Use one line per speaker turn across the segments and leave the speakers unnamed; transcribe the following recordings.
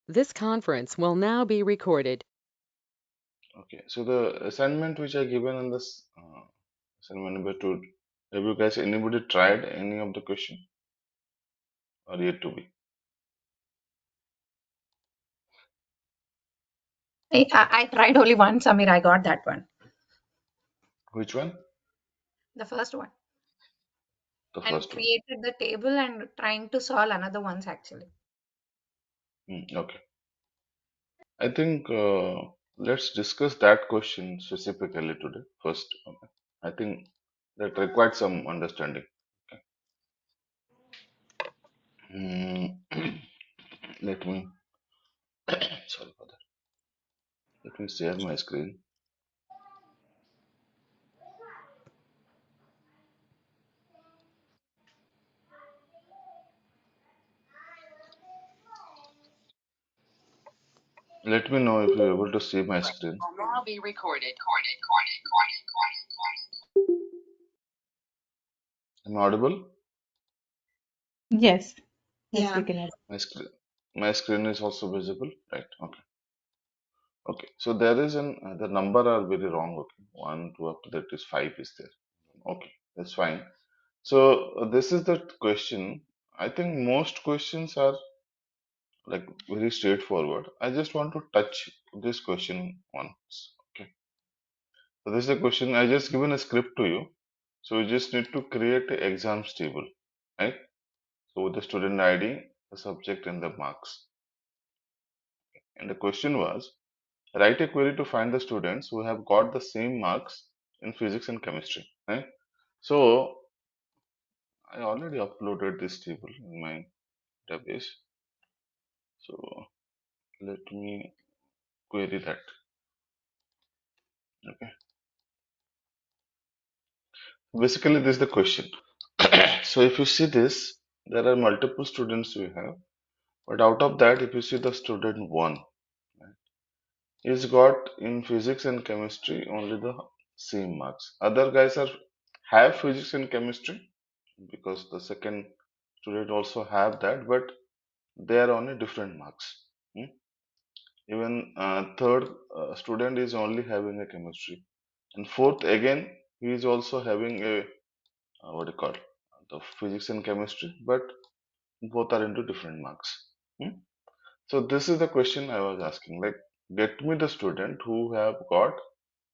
This conference will now be recorded.
Okay, so the assignment which I given in this assignment number 2, have you guys anybody tried any of the question or yet to be?
I tried only once, Samir. I got that one,
Which one?
the first one,
The
and
first one.
created the table and trying to solve another ones actually.
Okay, I think let's discuss that question specifically today first. Okay. I think that required some understanding. Okay. Let me sorry for that. Let me share my screen. Let me know if you're able to see my screen.
Will now be recorded.
Am I audible?
Yes. Yes,
Yeah.
we can.
My screen is also visible, right? Okay. Okay. So there is an the number are very wrong. Okay, one, two, up to that is five is there. Okay, that's fine. So this is the question. I think most questions are like very straightforward. I just want to touch this question once. Okay. So this is the question. I just given a script to you. So you just need to create an exams table, right? So with the student ID, the subject, and the marks. And the question was, write a query to find the students who have got the same marks in physics and chemistry. Right? So I already uploaded this table in my database. So let me query that. Okay. Basically, this is the question. So if you see this, there are multiple students we have, but out of that, if you see the student one, right, he's got in physics and chemistry only the same marks. Other guys are have physics and chemistry because the second student also have that, but they are on a different marks. Hmm. Even third student is only having a chemistry, and fourth again he is also having a what do you call the physics and chemistry, but both are into different marks. Hmm. So this is the question I was asking. Like, get me the student who have got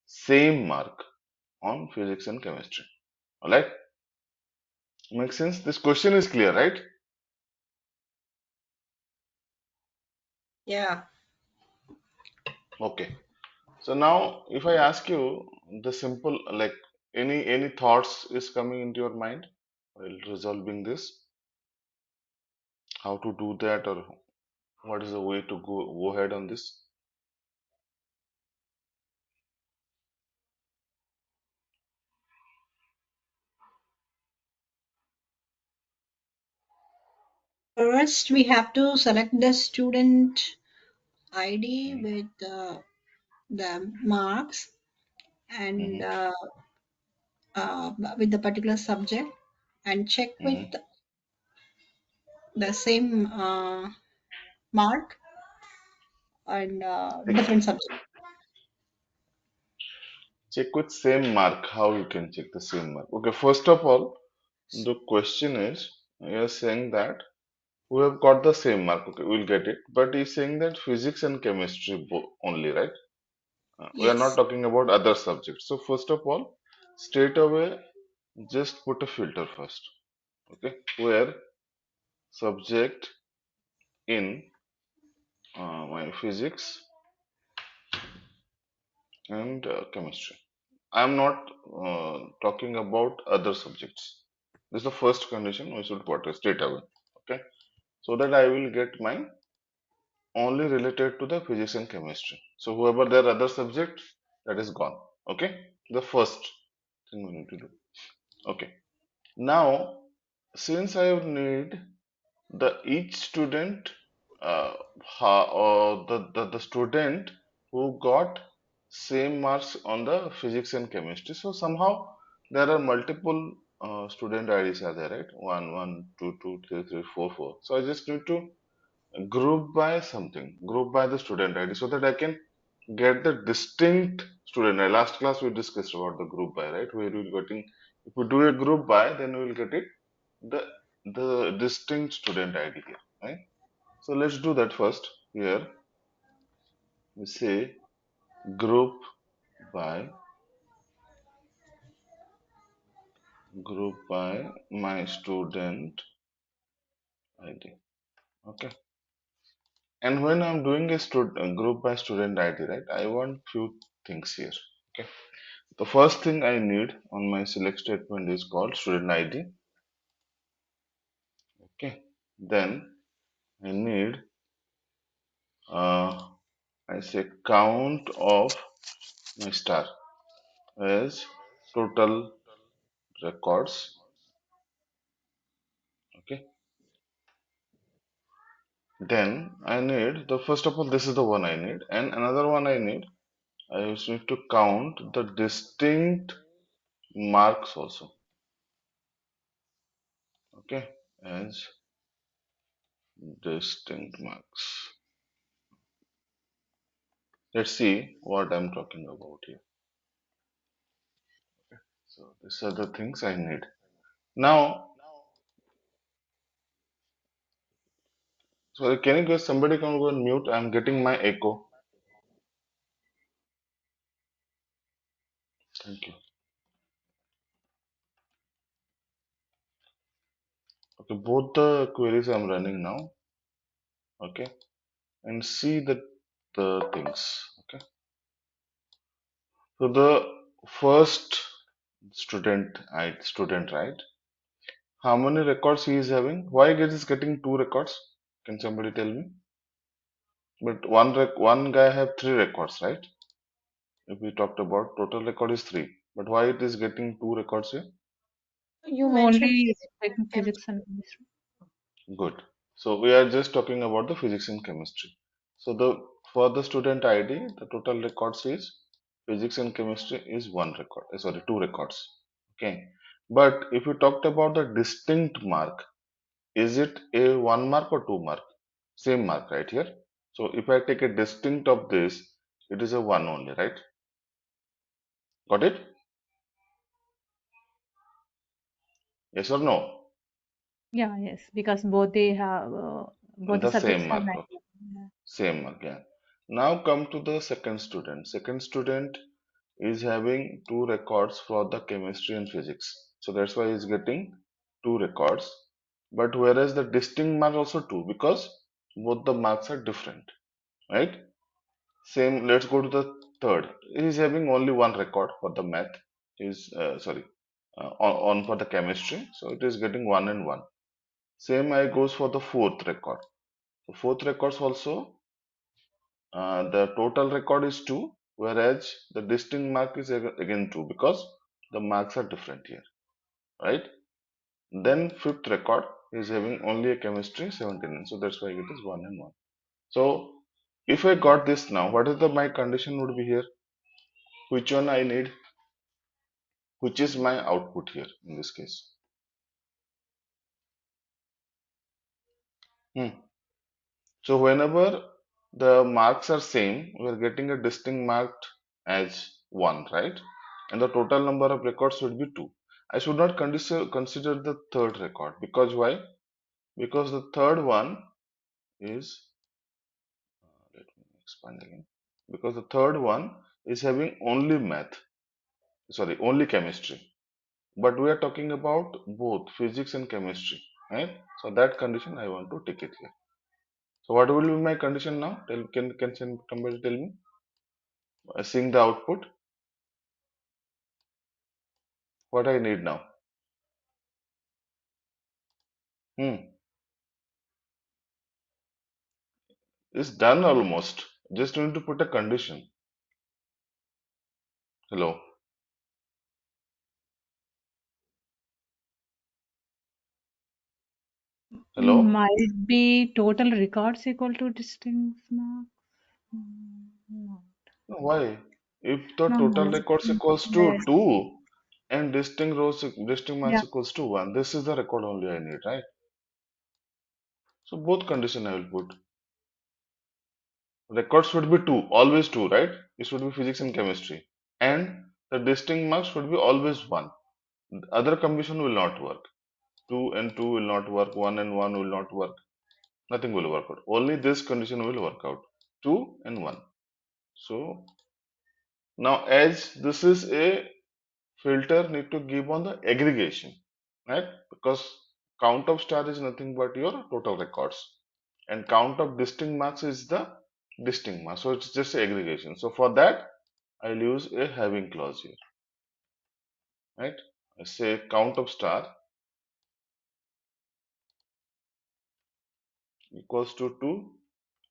same mark on physics and chemistry. All right, makes sense. This question is clear, right?
Yeah.
Okay. So now, if I ask you the simple, like any thoughts is coming into your mind while resolving this, how to do that, or what is the way to go ahead on this?
First, we have to select the student ID
Mm-hmm.
with the marks and
Mm-hmm.
with the particular subject and check with
Mm-hmm.
the same mark and
Check,
different subject.
check with same mark. How you can check the same mark? Okay, first of all, the question is you are saying that we have got the same mark. Okay, we'll get it. But he's saying that physics and chemistry only, right? We are not
Yes.
talking about other subjects. So first of all, straight away, just put a filter first. Okay, where subject in my physics and chemistry. I am not talking about other subjects. This is the first condition we should put straight away. Okay, so that I will get my only related to the physics and chemistry. So whoever their other subject, that is gone. Okay, the first thing we need to do. Okay, now since I would need the each student or the student who got same marks on the physics and chemistry, so somehow there are multiple student IDs are there, right? One, one, two, two, three, three, four, four. So I just need to group by something, group by the student ID, so that I can get the distinct student. Last class we discussed about the group by, right? We will getting, if we do a group by, then we will get it the distinct student ID here, right? So let's do that first. Here we say group by my student ID. Okay. And when I'm doing a group by student ID, right, I want few things here. Okay. The first thing I need on my select statement is called student ID. Okay. Then I need, I say count of my star as total records. Okay. Then I need the first of all, this is the one I need, and another one I need. I just need to count the distinct marks also. Okay, as distinct marks. Let's see what I'm talking about here. So these are the things I need. Now, sorry, can you guys somebody can go and mute? I'm getting my echo. Thank you. Okay, both the queries I'm running now. Okay, and see the things. Okay, so the first student, right? How many records he is having? Why it is getting two records? Can somebody tell me? But one guy have three records, right? If we talked about total record is three, but why it is getting two records here?
You mentioned
Only
physics and
physics
chemistry.
and chemistry.
Good. So we are just talking about the physics and chemistry. So the for the student ID, the total records is physics and chemistry is one record. Sorry, two records. Okay. But if you talked about the distinct mark, is it a one mark or two mark? Same mark right here. So if I take a distinct of this, it is a one only, right? Got it? Yes or no?
Yeah, yes, because both they have both the
The
subjects
same
have
mark.
matched.
Okay.
Yeah.
Same mark. Yeah. Now come to the second student. Second student is having two records for the chemistry and physics. So that's why he's getting two records. But whereas the distinct mark also two because both the marks are different, right? Same. Let's go to the third. He's having only one record for the math. Is sorry on for the chemistry. So it is getting one and one. Same I goes for the fourth record. The fourth records also the total record is 2, whereas the distinct mark is again 2 because the marks are different here, right? Then fifth record is having only a chemistry 17, so that's why it is 1 and 1. So if I got this now, what is the my condition would be here? Which one I need? Which is my output here in this case? Hmm. So whenever the marks are same, we are getting a distinct marked as 1, right? And the total number of records would be 2. I should not consider the third record because why? Because the third one is, let me expand again. Because the third one is having only math, sorry, only chemistry. But we are talking about both physics and chemistry, right? So that condition I want to take it here. So what will be my condition now? Can somebody tell me? Seeing the output, what I need now? Hmm, it's done almost. Just need to put a condition. Hello, hello.
Might be total records equal to distinct marks. No,
Why? If the
no,
total
no.
records equals to
Yes.
2 and distinct
Yeah.
marks equals to 1, this is the record only I need, right? So both condition I will put. Records should be two, always two, right? It should be physics and chemistry. And the distinct marks should be always one. The other combination will not work. 2 and 2 will not work, 1 and 1 will not work. Nothing will work out. Only this condition will work out. 2 and 1. So now as this is a filter, need to give on the aggregation, right? Because count of star is nothing but your total records, and count of distinct marks is the distinct marks. So it's just aggregation. So for that, I'll use a having clause here, right? I say count of star equals to 2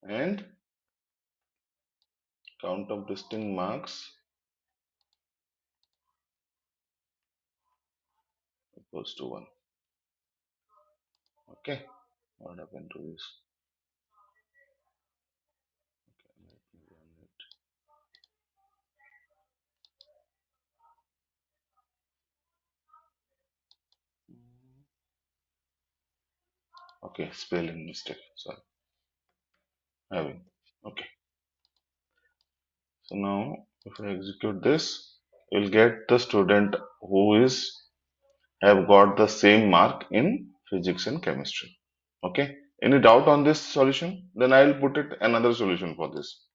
and count of distinct marks equals to 1. Okay, what happened to this? Okay, let me run it. Okay, spelling mistake. Sorry, having. Okay, so now if I execute this, you'll get the student who is have got the same mark in physics and chemistry. Okay, any doubt on this solution? Then I'll put it another solution for this.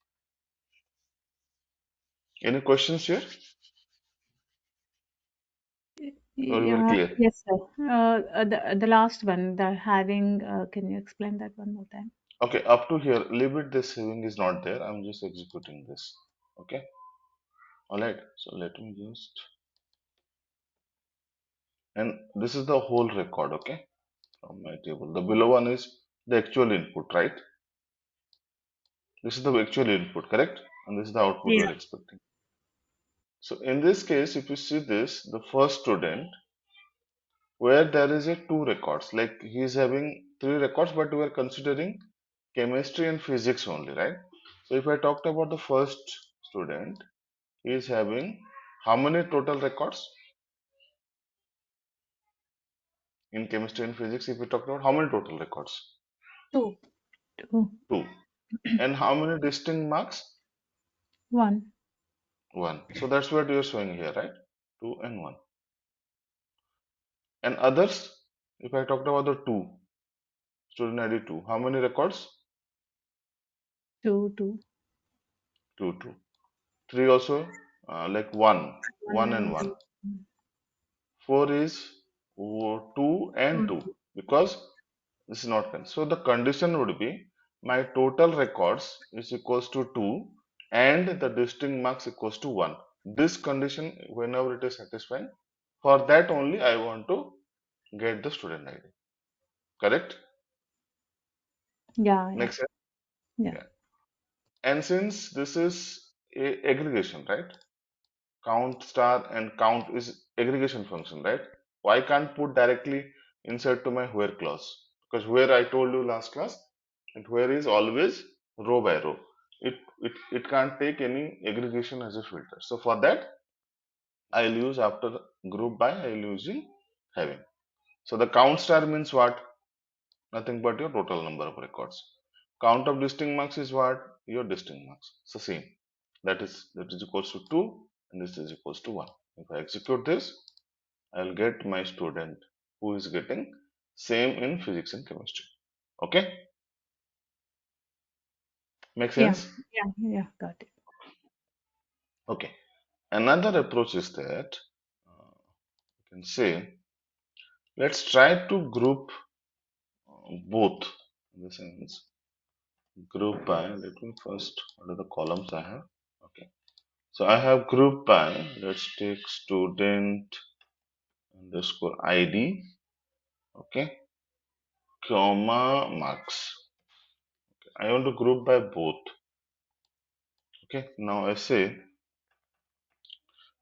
Any questions here? Or you are
Yeah,
clear?
yes, sir. The last one, the having, can you explain that one more time?
Okay, up to here, leave it. This saving is not there. I'm just executing this. Okay, all right. So let me just, and this is the whole record. Okay, from my table. The below one is the actual input, right? This is the actual input, correct? And this is the output we
Yeah.
are expecting. So in this case, if you see this, the first student, where there is a two records, like he is having three records, but we are considering chemistry and physics only, right? So if I talked about the first student, he is having how many total records in chemistry and physics? If we talk about how many total records?
Two.
Two.
Two. And how many distinct marks?
One.
One. So that's what you are showing here, right? Two and one. And others, if I talked about the two, student ID two, how many records?
Two, two.
Two, two. Three also, like one,
One
one and
and
one.
two. Mm.
4 is 2 and
Two,
2
two.
because this is not con. So the condition would be my total records is equals to 2 and the distinct marks equals to 1. This condition, whenever it is satisfying, for that only I want to get the student ID. Correct?
Yeah, yeah,
Makes sense?
yeah.
Yeah. And since this is a aggregation, right? Count star and count is aggregation function, right? Why can't put directly inside to my where clause? Because where I told you last class, and where is always row by row. It can't take any aggregation as a filter. So for that, I'll use after group by, I'll using having. So the count star means what? Nothing but your total number of records. Count of distinct marks is what? Your distinct marks. So same. That is equals to 2 and this is equals to 1. If I execute this, I'll get my student who is getting same in physics and chemistry. Okay? Make
Yeah,
sense?
yeah, yeah, got it.
Okay. Another approach is that you can say, let's try to group both in the sense group by, let me first, what are the columns I have? Okay. So I have group by, let's take student underscore ID, okay, comma marks. I want to group by both. Okay, now I say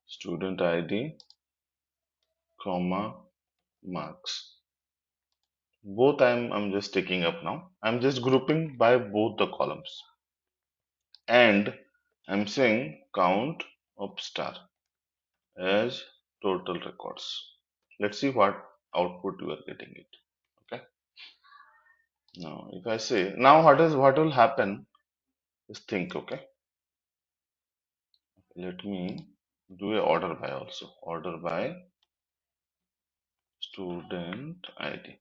student ID, comma marks. Both I'm just taking up now. I'm just grouping by both the columns. And I'm saying count of star as total records. Let's see what output you are getting it. Okay. Now, if I say, now what will happen is think, okay? Let me do a order by also. Order by student ID.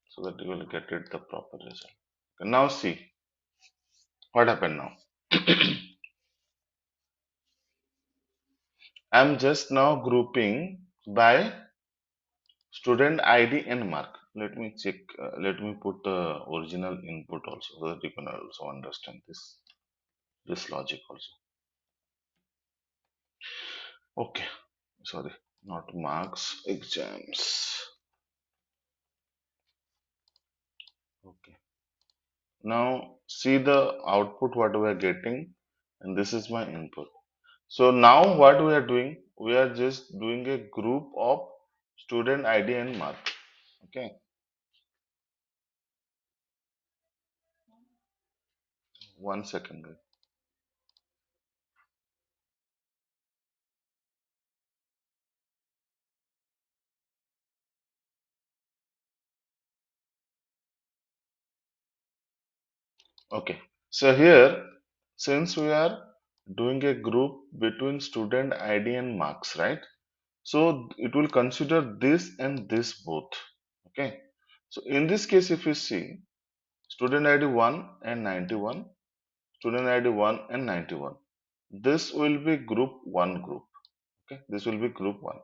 So that you will get it the proper result. Okay, now see what happened now. I'm just now grouping by student ID and mark. Let me check. Let me put the original input also so that you can also understand this logic also. Okay, sorry, not marks, exams. Okay. Now see the output what we are getting, and this is my input. So now what we are doing, we are just doing a group of student ID and mark. Okay. One second, guys. Okay. So here, since we are doing a group between student ID and marks, right? So it will consider this and this both. Okay. So in this case, if you see student ID 1 and 91, student ID 1 and 91, this will be group 1 group. Okay. This will be group 1.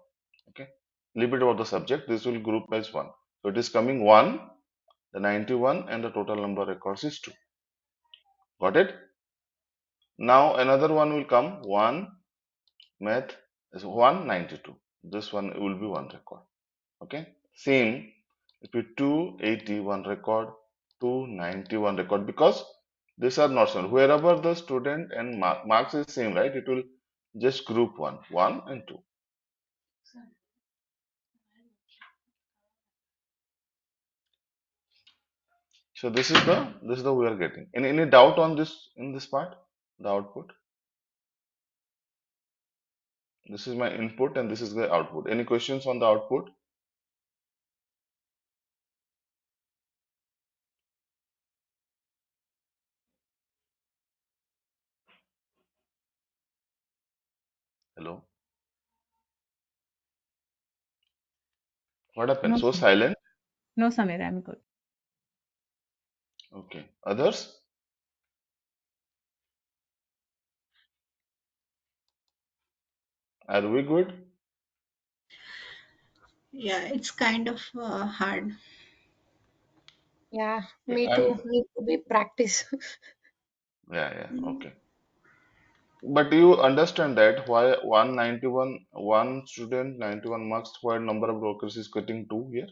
Okay. Leave it about the subject. This will group as 1. So it is coming 1, the 91, and the total number of records is 2. Got it? Now another one will come 1 math is 192. This one will be one record. Okay. Same if you 280 one record, 291 record, because these are not same. Wherever the student and marks is same, right? It will just group 1 and 2. So this is the we are getting. Any doubt on this in this part? The output. This is my input and this is the output. Any questions on the output? Hello. What happened?
No,
So
Samir.
silent.
No, Samir, I'm good.
Okay. Others? Are we good?
Yeah, it's kind of hard.
Yeah,
Okay.
me too. Need to be practice.
Yeah. Okay. But you understand that why 191, one student, 91 marks, why number of brokers is getting 2 here?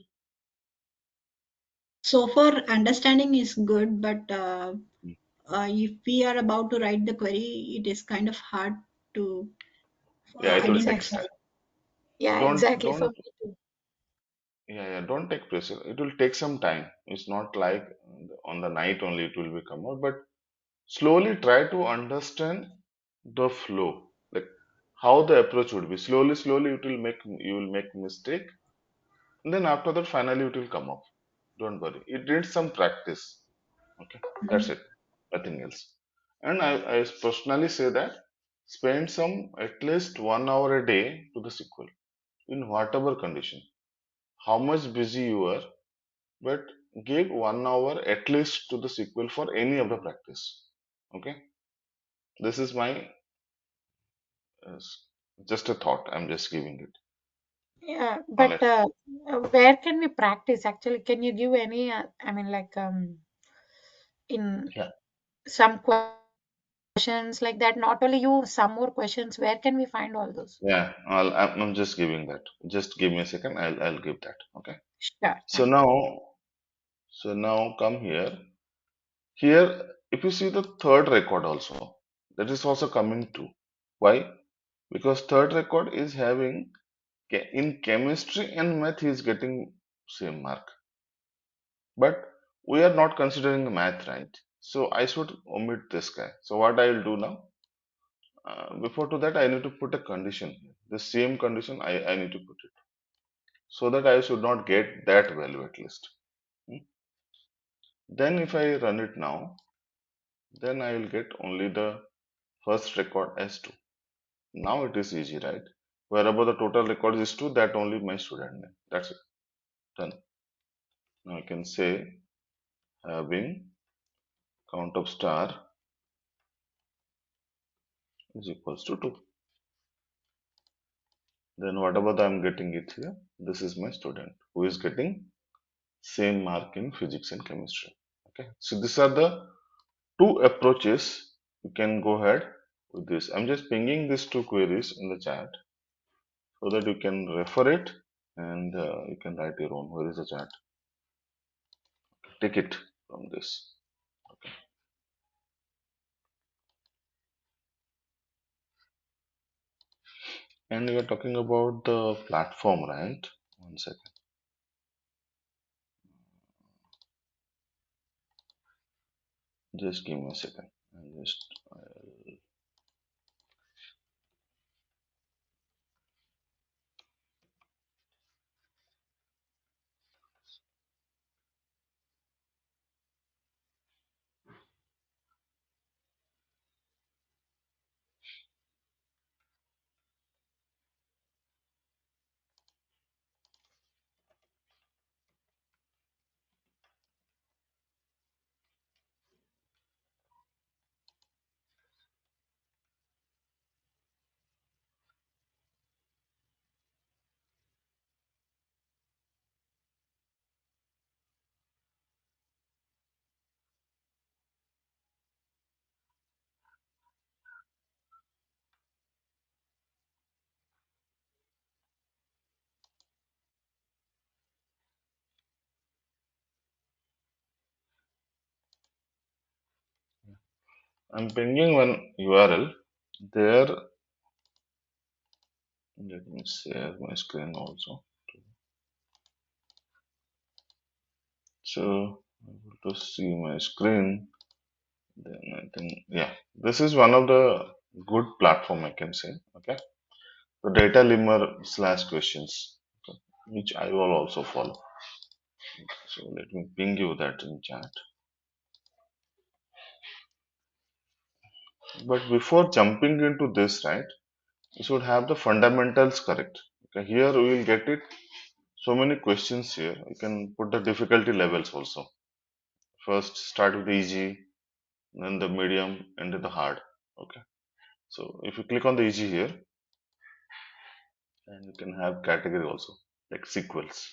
So far, understanding is good, but
Mm.
if we are about to write the query, it is kind of hard to
Yeah, it will take
identify.
time.
Exactly. Yeah,
Don't,
exactly. For
don't,
me too.
yeah, don't take pressure. It will take some time. It's not like on the night only it will be come out, but slowly try to understand the flow, like how the approach would be. Slowly, you will make mistake. And then after that, finally it will come up. Don't worry. It needs some practice. Okay, that's it. Nothing else. And I personally say that spend some at least 1 hour a day to the SQL in whatever condition. How much busy you are, but give 1 hour at least to the SQL for any of the practice. Okay, this is my uh, just a thought. I'm just giving it.
Yeah,
Now
but
let
where can we practice actually? Can you give any, I mean, like in
yeah
some questions like that, not only you, some more questions, where can we find all those?
yeah. I'm just giving that. Just give me a second. I'll give that. Okay.
Sure,
So
thank
now so now come here. Here, if you see the third record also, that is also coming true. Why? Because third record is having in chemistry and math he is getting same mark. But we are not considering the math, right? So I should omit this guy. So what I will do now? Before to that, I need to put a condition here. The same condition I need to put it so that I should not get that value at least. Then if I run it now, then I will get only the first record as 2. Now it is easy, right? Wherever the total record is 2, that only my student name. That's it. Done. Now I can say having count of star is equals to 2. Then whatever I'm getting it here, this is my student who is getting same mark in physics and chemistry. Okay, so these are the two approaches. You can go ahead with this. I'm just pinging these two queries in the chat so that you can refer it and you can write your own. Where is the chat? Take it from this. Okay. And we are talking about the platform, right? One second. Just give me a second. I'm pinging one URL. There, let me share my screen also. So, able to see my screen. Then I think, yeah, this is one of the good platform I can say. Okay, the data limmer slash questions, okay, which I will also follow. So let me ping you that in chat. But before jumping into this, right, you should have the fundamentals correct. Okay, here we will get it. So many questions here. You can put the difficulty levels also. First, start with the easy, then the medium, and then the hard. Okay. So if you click on the easy here, and you can have category also like sequels.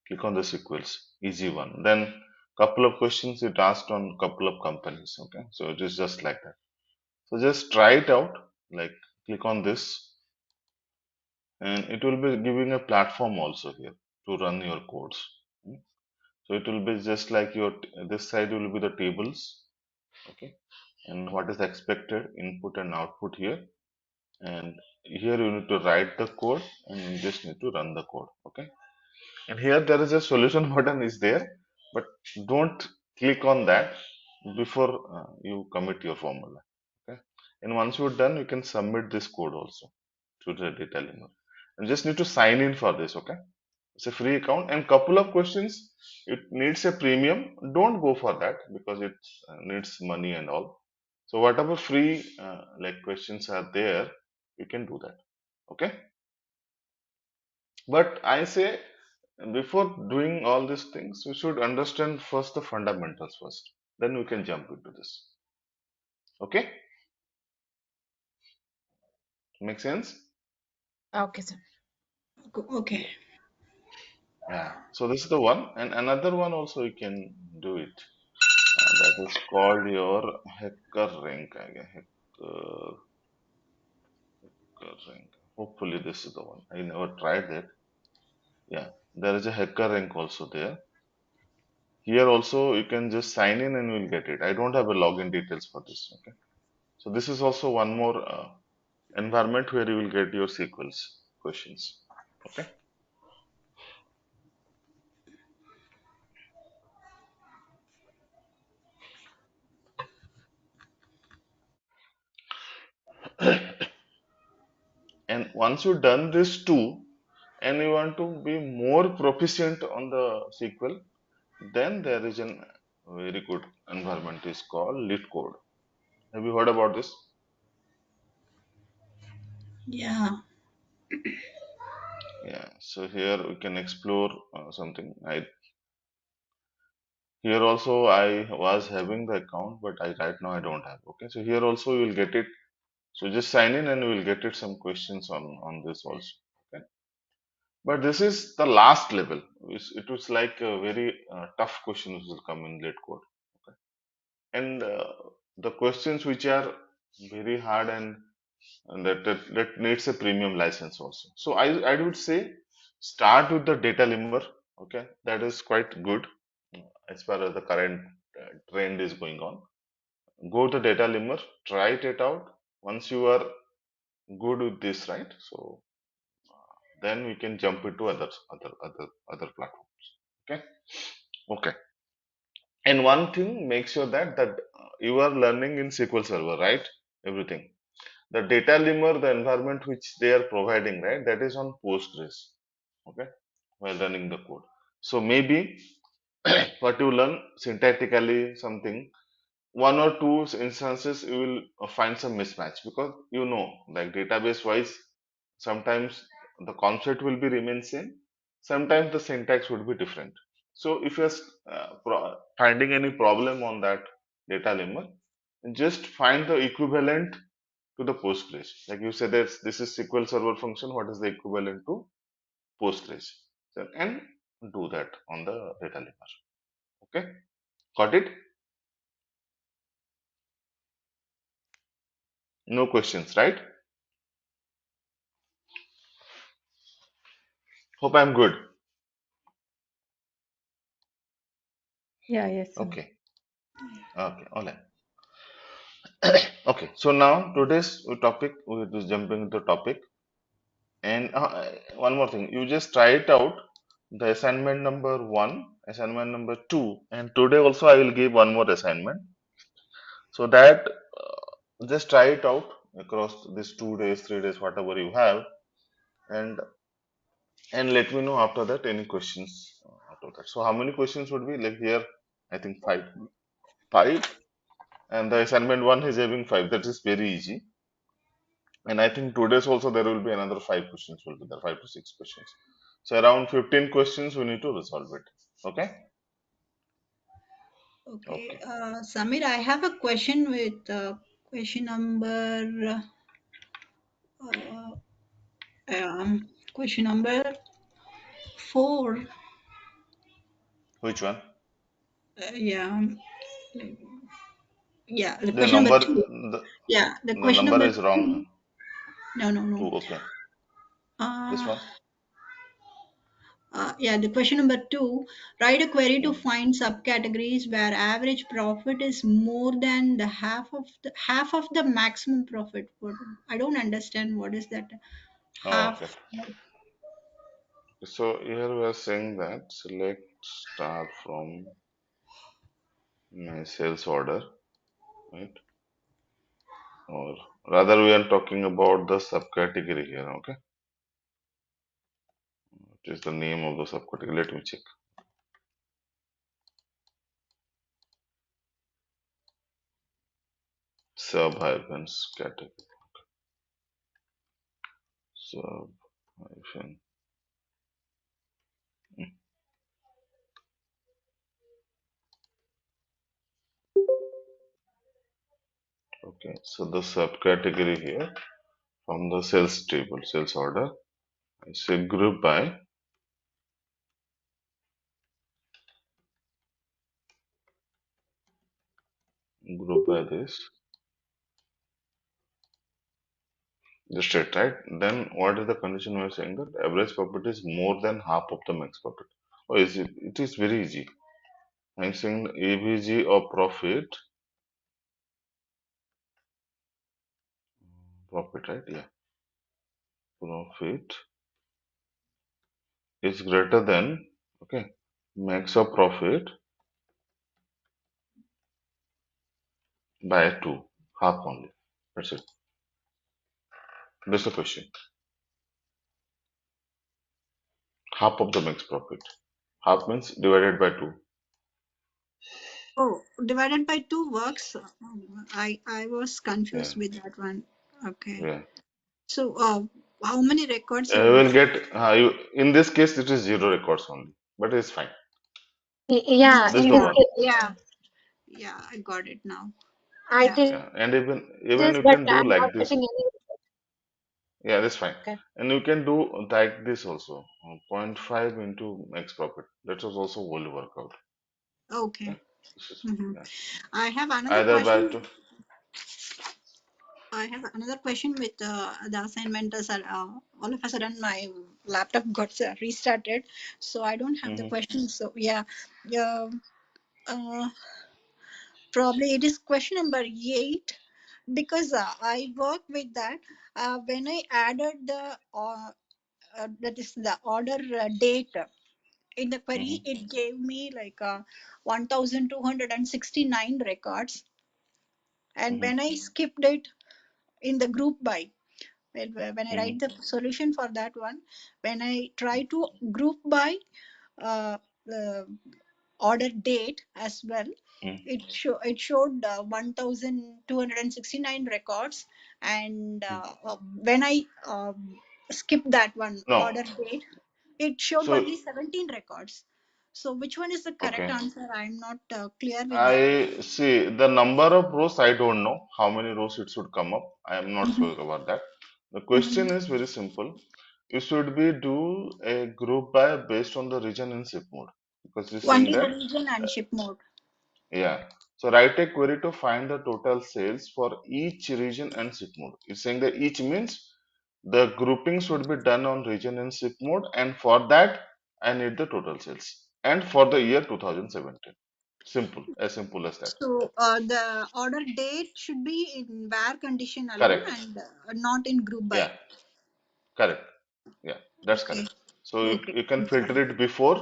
Click on the sequels, easy one. Then couple of questions it asked on couple of companies. Okay, so it is just like that. So just try it out. Like click on this, and it will be giving a platform also here to run your codes. So it will be just like your this side will be the tables. Okay, and what is expected input and output here, and here you need to write the code and you just need to run the code. Okay, and here there is a solution button is there, but don't click on that before you commit your formula. Okay, and once you're done you can submit this code also to the data limit and just need to sign in for this. Okay, it's a free account and couple of questions it needs a premium. Don't go for that because it needs money and all. So whatever free like questions are there, you can do that. Okay, but I say before doing all these things, we should understand first the fundamentals first. Then we can jump into this. Okay, make sense?
Okay, sir.
Okay.
Yeah. So this is the one, and another one also you can do it. That is called your hacker rank. I guess hacker rank. Hopefully this is the one. I never tried that. Yeah, there is a hacker rank also there. Here also you can just sign in and you'll get it. I don't have a login details for this. Okay. So this is also one more environment where you will get your SQLs questions. Okay. And once you've done this too, and you want to be more proficient on the SQL, Then there is a very good environment is called lit code. Have you heard about this?
Yeah.
Yeah. So here we can explore something. Here also I was having the account, but right now I don't have. Okay. So here also you will get it. So just sign in and you will get it some questions on this also. Okay. But this is the last level. It was like a very tough questions will come in lit code. Okay. And the questions which are very hard and that needs a premium license also. So I would say start with the data limber. Okay, that is quite good as far as the current trend is going on. Go to data limber, try it out. Once you are good with this, right? So then we can jump into other platforms. Okay, okay. And one thing, make sure that you are learning in SQL Server, right? Everything. The data limber, the environment which they are providing, right, that is on Postgres. Okay, while running the code. So maybe what you learn syntactically something, one or two instances you will find some mismatch because like database wise, sometimes the concept will be remain same, sometimes the syntax would be different. So if you're finding any problem on that data limber, just find the equivalent to the Postgres. Like you said, that this is SQL Server function. What is the equivalent to Postgres? So, and do that on the data limber. Okay, got it? No questions, right? Hope I'm good.
Yeah, yes, sir.
Okay, okay, all right. Okay, so now today's topic, we will jumping into topic. And one more thing, you just try it out. The assignment number one, assignment number two, and today also I will give one more assignment. So that just try it out across these 2 days, 3 days, whatever you have, and let me know after that any questions after that. So how many questions would be like here? I think five, and the assignment one is having five. That is very easy. And I think today's also there will be another five questions will be there, 5 to 6 questions. So around 15 questions we need to resolve it. Okay.
Okay.
Okay.
Samir, I have a question with question number uh, question number 4.
Which one?
Yeah. Yeah. The
The
question
number
number 2. Yeah. The
the
question
number
number
is wrong.
2.
Huh?
No, no,
Two.
no.
Okay. This
Uh,
one.
yeah, the question number 2, write a query to
Hmm.
find subcategories where average profit is more than the half of the maximum profit. I don't understand what is that
Oh, okay.
half.
So here we are saying that select star from my sales order, right? Or rather, we are talking about the subcategory here. Okay, it is the name of the subcategory. Let me check. Sub hyphens category. Sub hyphen. Hmm. Okay, so the subcategory here from the sales table, sales order. I say group by this. Just it, right? Then what is the condition we are saying that average profit is more than half of the max profit? Oh, is it? It is very easy. I'm saying AVG of profit, right? Yeah, profit is greater than, okay, max of profit by two, half only. That's it. That's the question. Half of the max profit. Half means divided by two.
Oh, divided by 2 works. I was
Yeah,
confused with that one. Okay.
yeah.
So, how many records
You
you will
will
have?
get, in this case, it is zero records only, but it's fine.
Yeah,
There's
in
no
this
Yeah,
one.
case,
yeah, yeah. I got it now.
I
Yeah.
did
Yeah, and even
this,
you
but
can do
I'm not
like this.
getting any.
Yeah, that's fine.
Okay.
And you can do like this also. Zero point 0.5 into max profit. That was also will work out.
Okay.
Yeah, this is
hmm
yeah.
I have another
Either by
question.
two.
I have another question with the assignment. All of a sudden, my laptop got restarted, so I don't have the
Mm-hmm,
question. So yeah, yeah. Uh, Probably it is question number 8 because I work with that. When I added that is the order date in the query,
mm-hmm,
it gave me like 1,269 records. And
mm-hmm,
when I skipped it in the group by, when I
mm-hmm,
write the solution for that one, when I try to group by uh, the order date as well,
mm-hmm.
it showed 1,269 records, and when I skipped that one
No.
order date, it showed
So
only 17 records. So which one is the correct
okay.
answer? I'm not clear with that.
I see the number of rows. I don't know how many rows it should come up. I am not
Mhm.
sure about that. The
Mhm.
question is very simple. You should be do a group by based on the region in zip mode because you're saying
Only the
that.
region and ship mode.
Yeah. So write a query to find the total sales for each region and zip mode. It's saying that each means the grouping should be done on region and zip mode, and for that I need the total sales. And for the year 2017. Simple as that.
So the order date should be in where condition alone
Correct.
and not in group by.
Yeah, correct. Yeah, that's
Okay.
correct. So
Okay.
you can
I'm
filter
fine.
it before,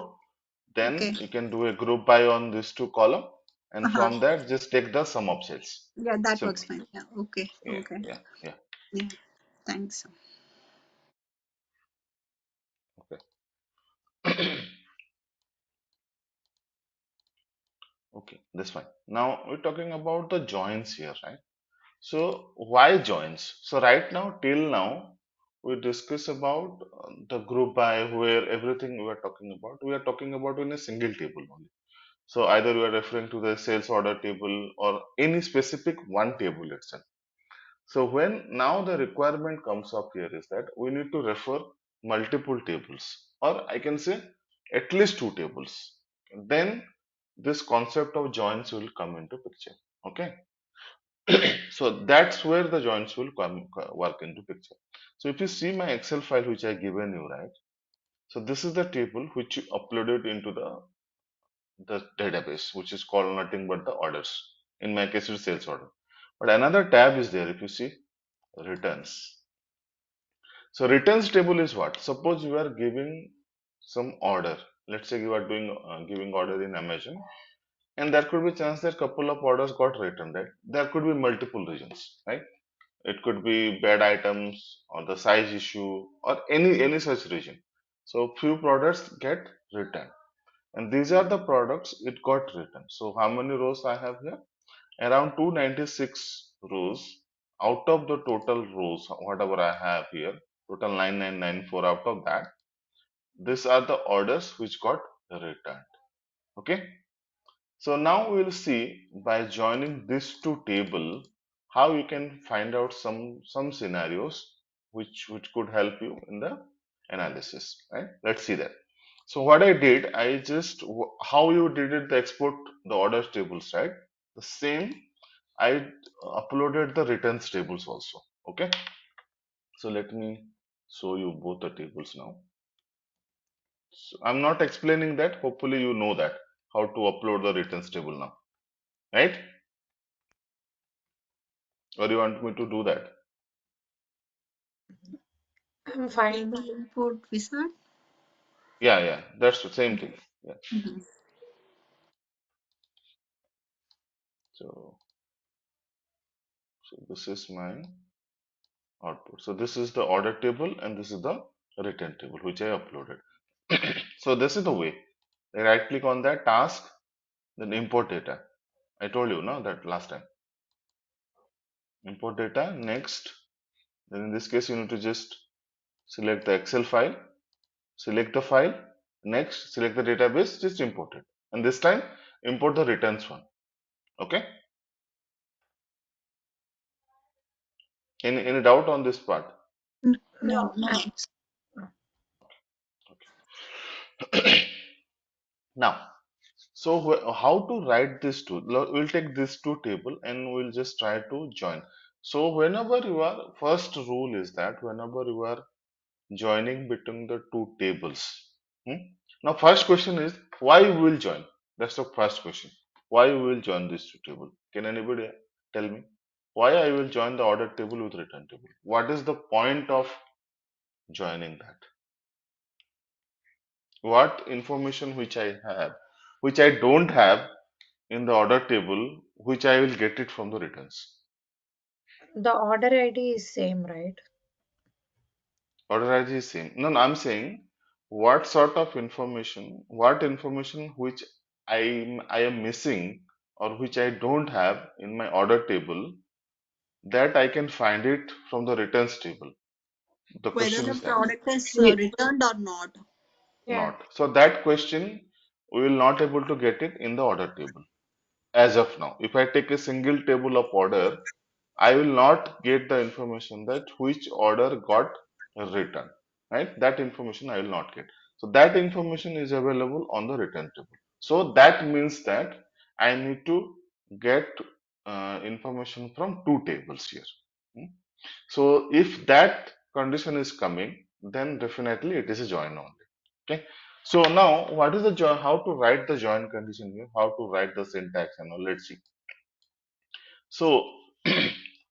Okay.
then you can do a group by on these two column, and
Uh-huh.
from that just take the sum of sales.
Yeah, that works
Simple.
fine. Yeah. Okay.
Yeah,
Okay.
yeah, yeah.
Yeah. Thanks.
Okay. Okay, that's fine. Now we're talking about the joins here, right? So why joins? So right now, till now, we discuss about the group by where everything we are talking about. We are talking about in a single table only. So either we are referring to the sales order table or any specific one table itself. So when now the requirement comes up here is that we need to refer multiple tables, or I can say at least two tables. Then this concept of joins will come into picture. Okay. So that's where the joins will come work into picture. So if you see my Excel file which I given you, right? So this is the table which you uploaded into the database, which is called nothing but the orders. In my case, it's sales order. But another tab is there. If you see returns. So returns table is what? Suppose you are giving some order. Let's say you are doing giving order in Amazon, and there could be chance that couple of orders got returned. Right? There could be multiple reasons, right? It could be bad items or the size issue or any such reason. So few products get returned, and these are the products it got returned. So how many rows I have here? Around 296 rows out of the total rows, whatever I have here, total 9994 out of that. These are the orders which got returned. Okay. So now we'll see by joining this two table how you can find out some scenarios which could help you in the analysis. Right? Let's see that. So what I did, I just how you did it, the export the orders tables, right? The same I uploaded the returns tables also. Okay. So let me show you both the tables now. So I'm not explaining that. Hopefully you know that how to upload the returns table now, right? Or you want me to do that?
I'm fine.
Table import wizard.
Yeah, yeah. That's the same thing. Yeah.
Mhm.
So so this is my output. So this is the order table and this is the return table which I uploaded. So this is the way. I right click on that task, then import data. I told you, no, that last time. Import data, next. Then in this case, you need to just select the Excel file, select the file, next, select the database, just import it. And this time, import the returns one. Okay? Any doubt on this part?
No,
No,
no.
Now, so how to write this two? We'll take this two table and we'll just try to join. So whenever you are, first rule is that whenever you are joining between the two tables. hmm? Now, first question is why we will join? That's the first question. Why we will join these two table? Can anybody tell me why I will join the order table with return table? What is the point of joining that? What information which I have, which I don't have in the order table, which I will get it from the returns?
the order ID is same, right?
Order ID is same. No, no, I'm saying what sort of information, what information which I am missing or which I don't have in my order table that I can find it from the returns table. The
Whether
question
the
is that
product is
Ye-
returned or not.
Yeah.
not. So that question we will not able to get it in the order table as of now. If I take a single table of order, I will not get the information that which order got returned, right? That information I will not get. So that information is available on the return table. So that means that I need to get information from two tables here. Hmm. So if that condition is coming, then definitely it is a join only. Okay. So now what is the join? How to write the join condition here? How to write the syntax and all? Let's see. So,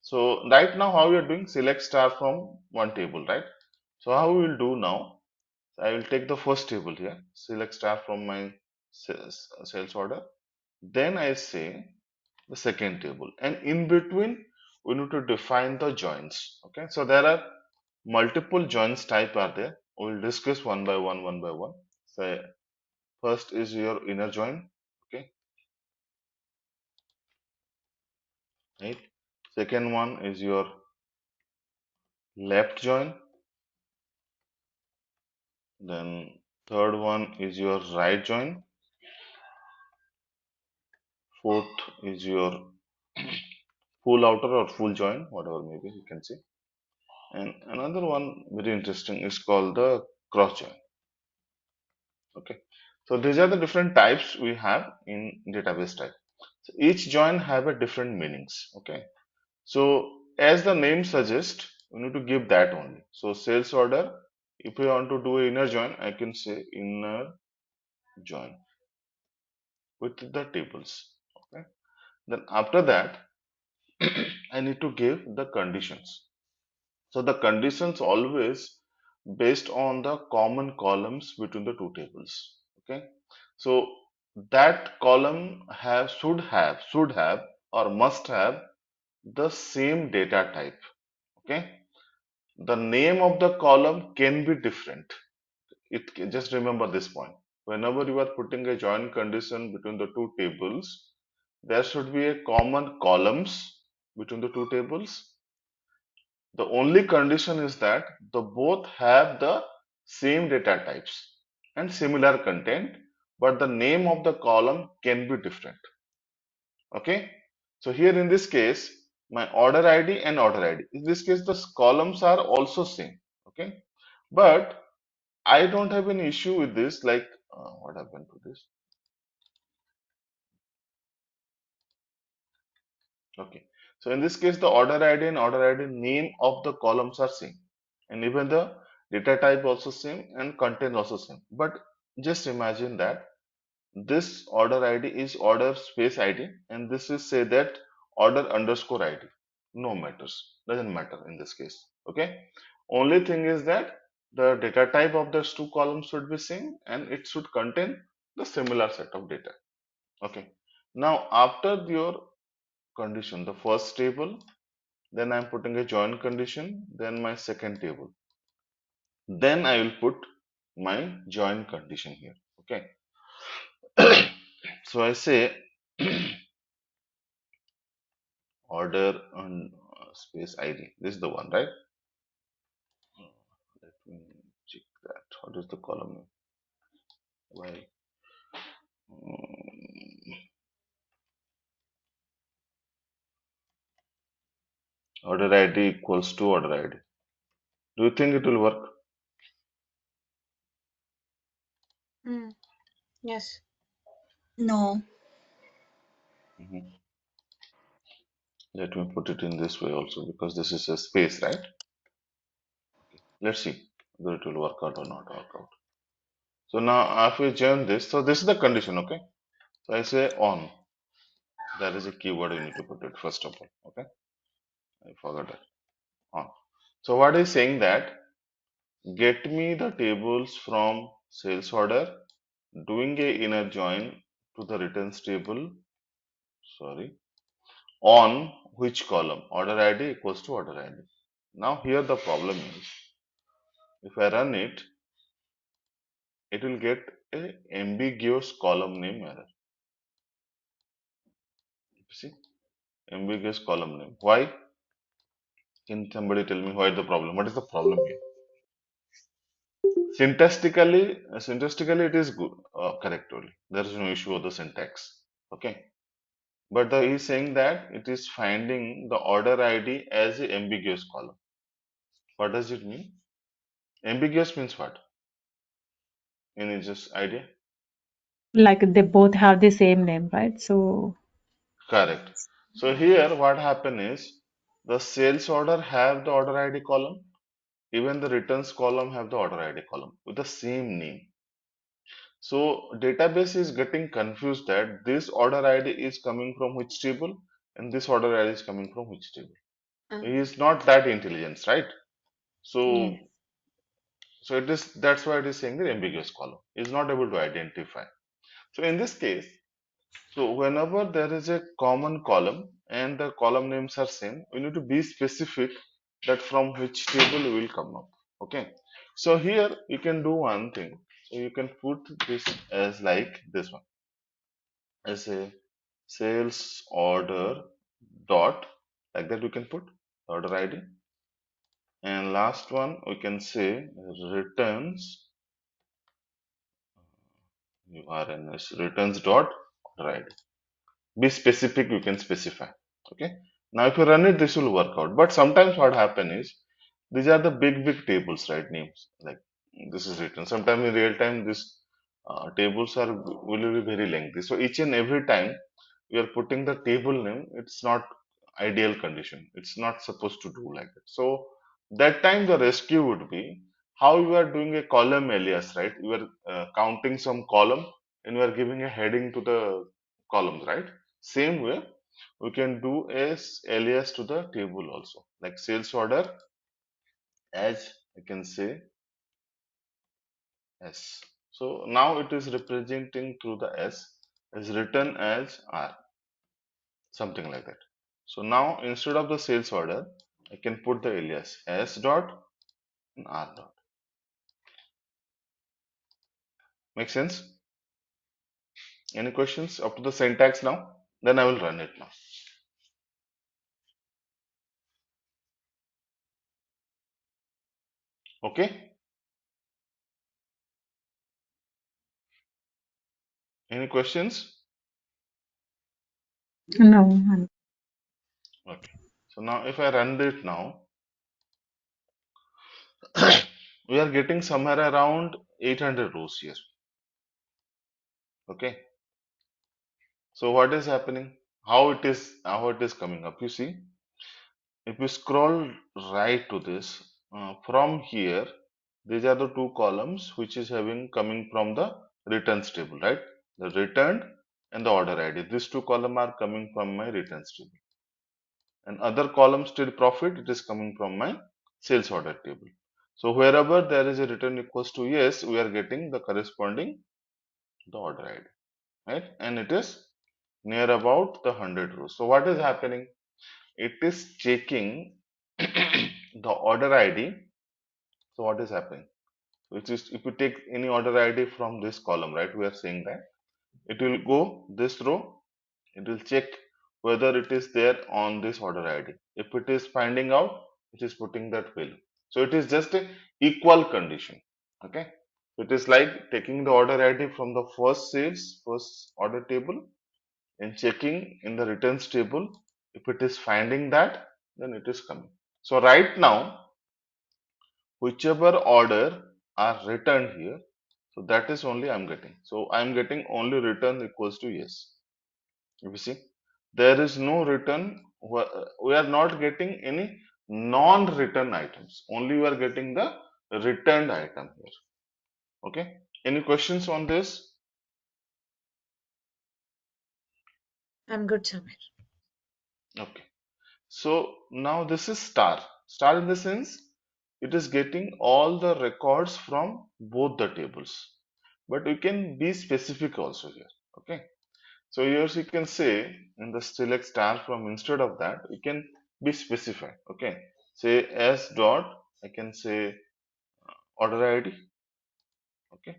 so right now how we are doing select star from one table, right? So how we will do now, I will take the first table here, select star from my sales order. Then I say the second table and in between we need to define the joins. Okay. So there are multiple joins type are there. We will discuss one by one. So first is your inner join. Okay. Right. Second one is your left join. Then third one is your right join. Fourth is your full outer or full join, whatever maybe you can say. And another one very interesting is called the cross join. Okay. So these are the different types we have in database type. So each join have a different meanings. Okay. So as the name suggests, we need to give that only. So sales order, if I want to do a inner join, I can say inner join with the tables. Okay. Then after that, I need to give the conditions. So the conditions always based on the common columns between the two tables. Okay. So that column should have or must have the same data type. Okay. The name of the column can be different. Just remember this point. Whenever you are putting a join condition between the two tables, there should be a common columns between the two tables. The only condition is that the both have the same data types and similar content, but the name of the column can be different. Okay. So here in this case, my order ID and order ID. In this case, the columns are also same. Okay. But I don't have an issue with this. Like, what happened to this? Okay. So in this case, the order ID and order ID name of the columns are same, and even the data type also same and content also same. But just imagine that this order ID is order space ID, and this is say that order underscore ID. No matters, doesn't matter in this case. Okay. Only thing is that the data type of those two columns should be same, and it should contain the similar set of data. Okay. Now after your condition, the first table, then I'm putting a join condition, then my second table, then I will put my join condition here. Okay. So I say order and space ID. This is the one, right? Let me check that. What is the column name? Why? Order ID equals to order ID. Do you think it will work?
Yes.
No.
Mhm. Let me put it in this way also because this is a space, right? Let's see whether it will work out or not work out. So now if we join this, so this is the condition, okay? So I say on. That is a keyword you need to put it first of all, okay? I forgot that. On. So what is saying that get me the tables from sales order, doing a inner join to the returns table, sorry, on which column? Order ID equals to order ID. Now here the problem is, if I run it, it will get a ambiguous column name error. See, ambiguous column name. Why? Can somebody tell me why the problem? What is the problem here? Syntactically it is good, correct only. There is no issue with the syntax. Okay, but he is saying that it is finding the order ID as a ambiguous column. What does it mean? Ambiguous means what? Any just idea?
Like they both have the same name, right? So
Correct. So here what happen is the sales order have the order ID column, even the returns column have the order ID column with the same name. So database is getting confused that this order ID is coming from which table and this order ID is coming from which table. He is not that intelligent, right?
yeah.
So so it is, that's why it is saying the ambiguous column. He is not able to identify. So in this case, so whenever there is a common column and the column names are same, we need to be specific that from which table we will come up. Okay. So here you can do one thing. So you can put this as like this one as a sales order dot, like that we can put order ID, and last one we can say returns returns dot order ID. Be specific, you can specify. Okay, now if you run it, this will work out. But sometimes what happen is these are the big tables, right? Names like this is written sometimes in real time, this tables are will be very lengthy, so each and every time we are putting the table name, it's not ideal condition, it's not supposed to do like that. So that time the rescue would be how you are doing a column alias, right? You are counting some column and you are giving a heading to the columns, right? Same way we can do as alias to the table also, like sales order as I can say S. So now it is representing through the S is written as R, something like that. So now instead of the sales order, I can put the alias S dot and R dot. Make sense? Any questions up to the syntax now? Then I will run it now. Okay? Any questions?
No.
Okay. So now if I run it now, we are getting somewhere around 800 rows here. Okay. So what is happening? How it is coming up? You see, if you scroll right to this, from here, these are the two columns which is having coming from the returns table, right? The returned and the order ID. These two columns are coming from my returns table. And other column still profit, it is coming from my sales order table. So wherever there is a return equals to yes, we are getting the corresponding the order ID, right? And it is near about the 100 rows. So what is happening? It is checking the order ID. So what is happening? Which is if you take any order ID from this column, right? We are saying that it will go this row, it will check whether it is there on this order ID. If it is finding out, it is putting that value. So it is just a equal condition. Okay. It is like taking the order ID from the first sales, first order table, and checking in the returns table. If it is finding that, then it is coming. So right now, whichever order are returned here, so that is only I'm getting. So I'm getting only return equals to yes. You see, there is no return. We are not getting any non-return items. Only we are getting the returned item here. Okay. Any questions on this?
I'm good, Samir.
Okay. So now this is star. Star in the sense it is getting all the records from both the tables. But we can be specific also here. Okay. So here you can say in the select star from instead of that, we can be specified. Okay. Say s dot, I can say order ID. Okay.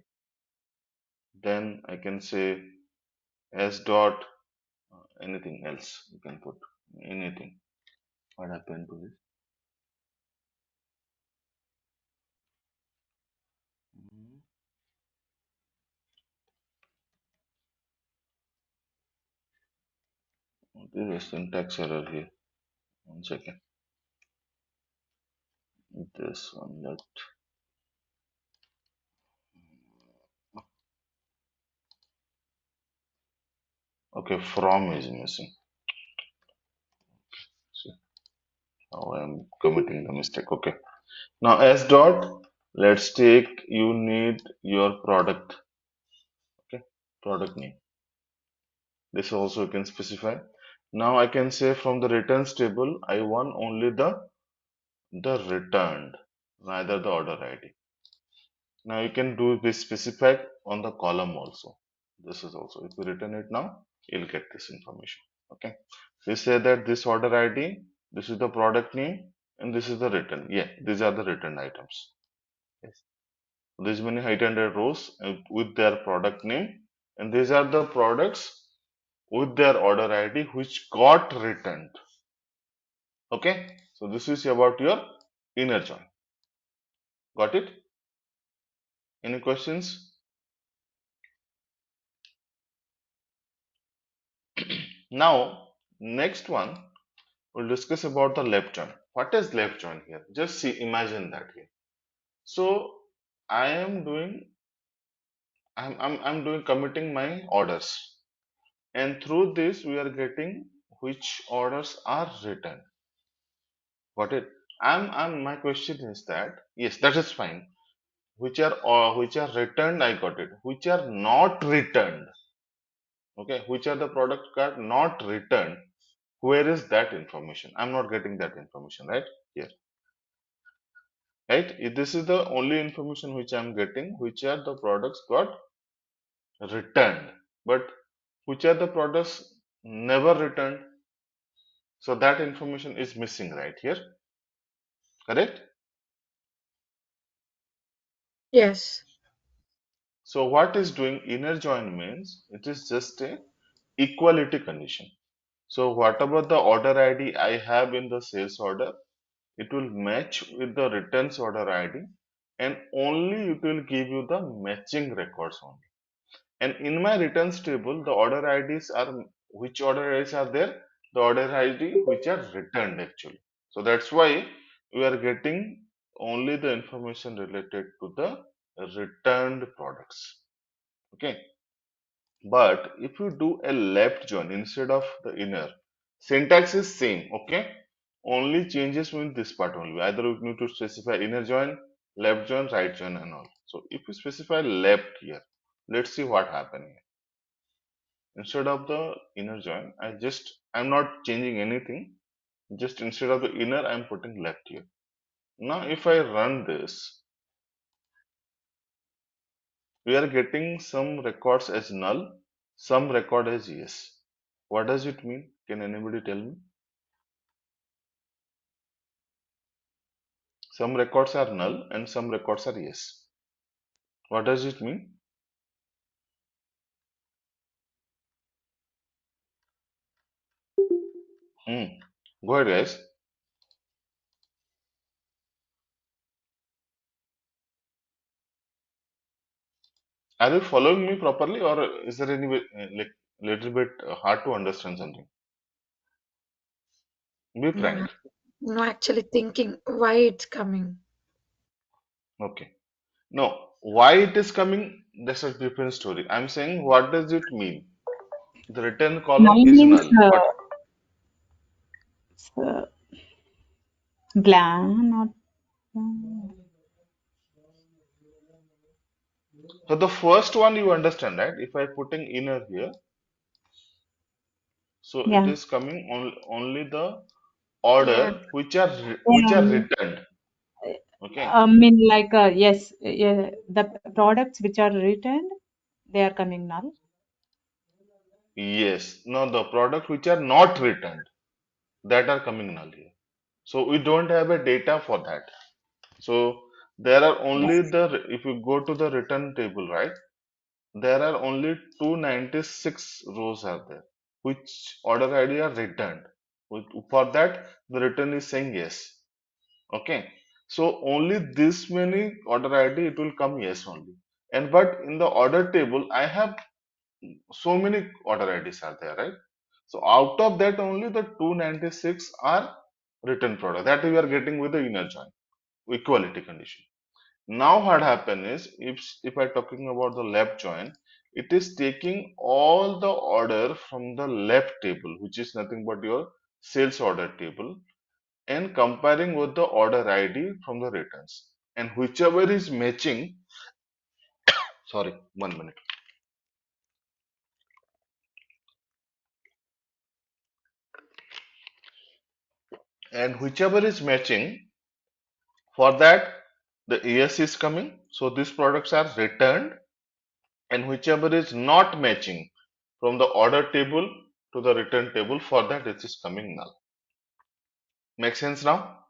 Then I can say s dot anything else. You can put anything. What happened to this? There is a syntax error here. One second. This one that okay, from is missing. See how I am committing the mistake. Okay. Now s dot, let's take you need your product. Okay, product name. This also you can specify. Now I can say from the returns table, I want only the returned, neither the order ID. Now you can do this specified on the column also. This is also, if you return it now, you'll get this information. Okay. We say that this order ID, this is the product name, and this is the return. Yeah, these are the returned items. Yes. These many height-ended rows with their product name, and these are the products with their order ID which got returned. Okay, so this is about your inner join. Got it? Any questions? Now, next one, we'll discuss about the left join. What is left join here? Just see, imagine that here. So I am doing, I'm doing committing my orders, and through this we are getting which orders are returned. Got it? My question is that yes, that is fine. Which are returned, I got it. Which are not returned, okay? Which are the product card not returned? Where is that information? I'm not getting that information right here, right? This is the only information which I'm getting. Which are the products got returned, but which are the products never returned? So that information is missing right here, correct?
Yes.
So what is doing inner join means it is just a equality condition. So whatever the order ID I have in the sales order, it will match with the returns order ID, and only it will give you the matching records only. And in my returns table, the order IDs are, which order IDs are there? The order ID which are returned actually. So that's why we are getting only the information related to the returned products. Okay. But if you do a left join instead of the inner, syntax is same, okay? Only changes in this part only. Either you need to specify inner join, left join, right join and all. So if you specify left here, let's see what happens here. Instead of the inner join, I'm not changing anything. Just instead of the inner, I'm putting left here. Now if I run this, we are getting some records as null, some record as yes. What does it mean? Can anybody tell me? Some records are null and some records are yes. What does it mean? Go ahead, guys. Are you following me properly, or is there any like little bit hard to understand something? Be
No,
frank.
no, actually thinking why it's coming.
Okay. No, why it is coming, that's a different story. I'm saying, what does it mean? The return column
Null
is
means
null. What?
uh, blank, not.
So the first one you understand, right? If I putting inner here, so it
Yeah.
is coming only the
Yeah.
order which are
Um,
returned. Okay.
I mean, like, yes, yeah, the products which are returned, they are coming null.
Yes. Now the product which are not returned, that are coming null here. So we don't have a data for that. So there are only
Yes.
the, if you go to the return table, right? There are only 296 rows are there, which order ID are returned. For that, the return is saying yes. Okay. So only this many order ID it will come yes only. And but in the order table, I have so many order IDs are there, right? So out of that only the 296 are return product that we are getting with the inner join equality condition. Now what happen is if I talking about the left join, it is taking all the order from the left table, which is nothing but your sales order table, and comparing with the order ID from the returns. And whichever is matching, sorry, 1 minute. And whichever is matching, for that the ES is coming. So these products are returned, and whichever is not matching from the order table to the return table, for that it is coming null. Make sense now?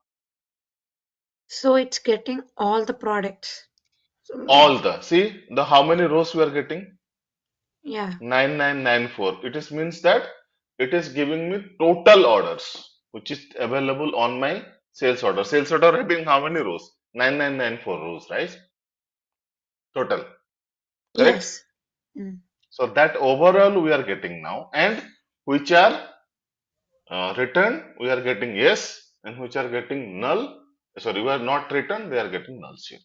So it's getting all the products. So,
All the, see the how many rows we are getting?
yeah.
9994. It is means that it is giving me total orders which is available on my sales order. Sales order having how many rows? 9994 rows, right? Total. Correct?
Yes. Mm.
So that overall we are getting now, and which are returned we are getting yes, and which are getting null, sorry, we are not returned, they are getting null here.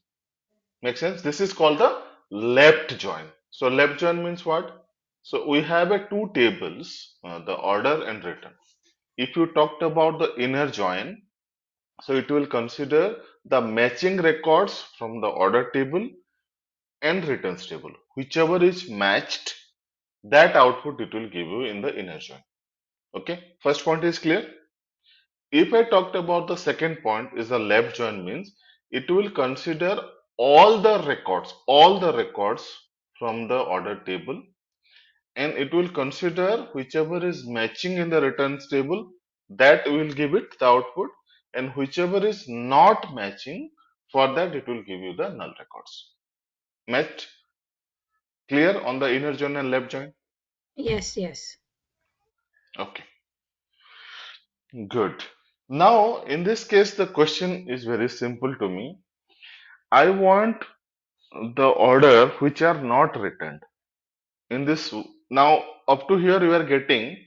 Make sense? This is called the left join. So left join means what? So we have a two tables, the order and return. If you talked about the inner join, so it will consider the matching records from the order table and returns table. Whichever is matched, that output it will give you in the inner join. Okay, first point is clear. If I talked about the second point is the left join means it will consider all the records from the order table, and it will consider whichever is matching in the returns table, that will give it the output, and whichever is not matching, for that it will give you the null records. Matched? Clear on the inner join and left join?
Yes, yes.
Okay, good. Now in this case the question is very simple to me. I want the order which are not returned in this. Now up to here you are getting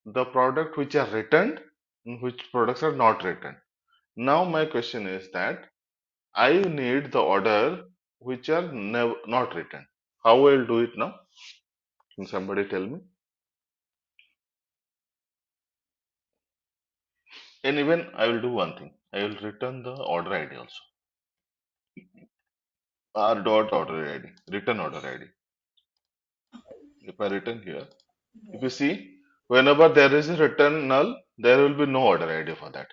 the product which are returned and which products are not returned. Now my question is that I need the order which are never not returned. How I will do it now? Can somebody tell me? And even I will do one thing, I will return the order ID also. R dot order ID, return order ID. If I return here, if you see, whenever there is a return null, there will be no order ID for that.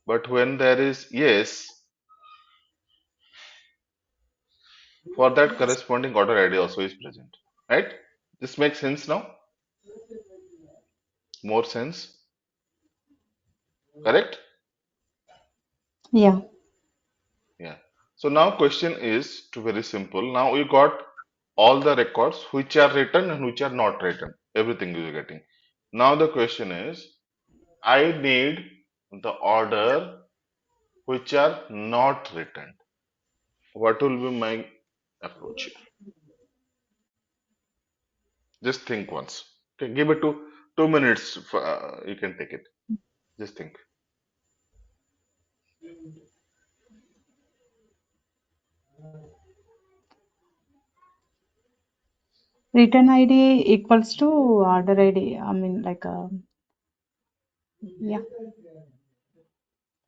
But when there is yes, for that
Yes.
corresponding order ID also is present. Right? This makes sense now? More sense? Correct?
Yeah.
Yeah. So now question is to very simple. Now we got all the records which are written and which are not written. Everything you are getting. Now the question is, I need the order which are not returned. What will be my approach here? Just think once. Okay, give it 2 minutes. You can take it. Just think.
Return ID equals to order ID. I mean, like, yeah,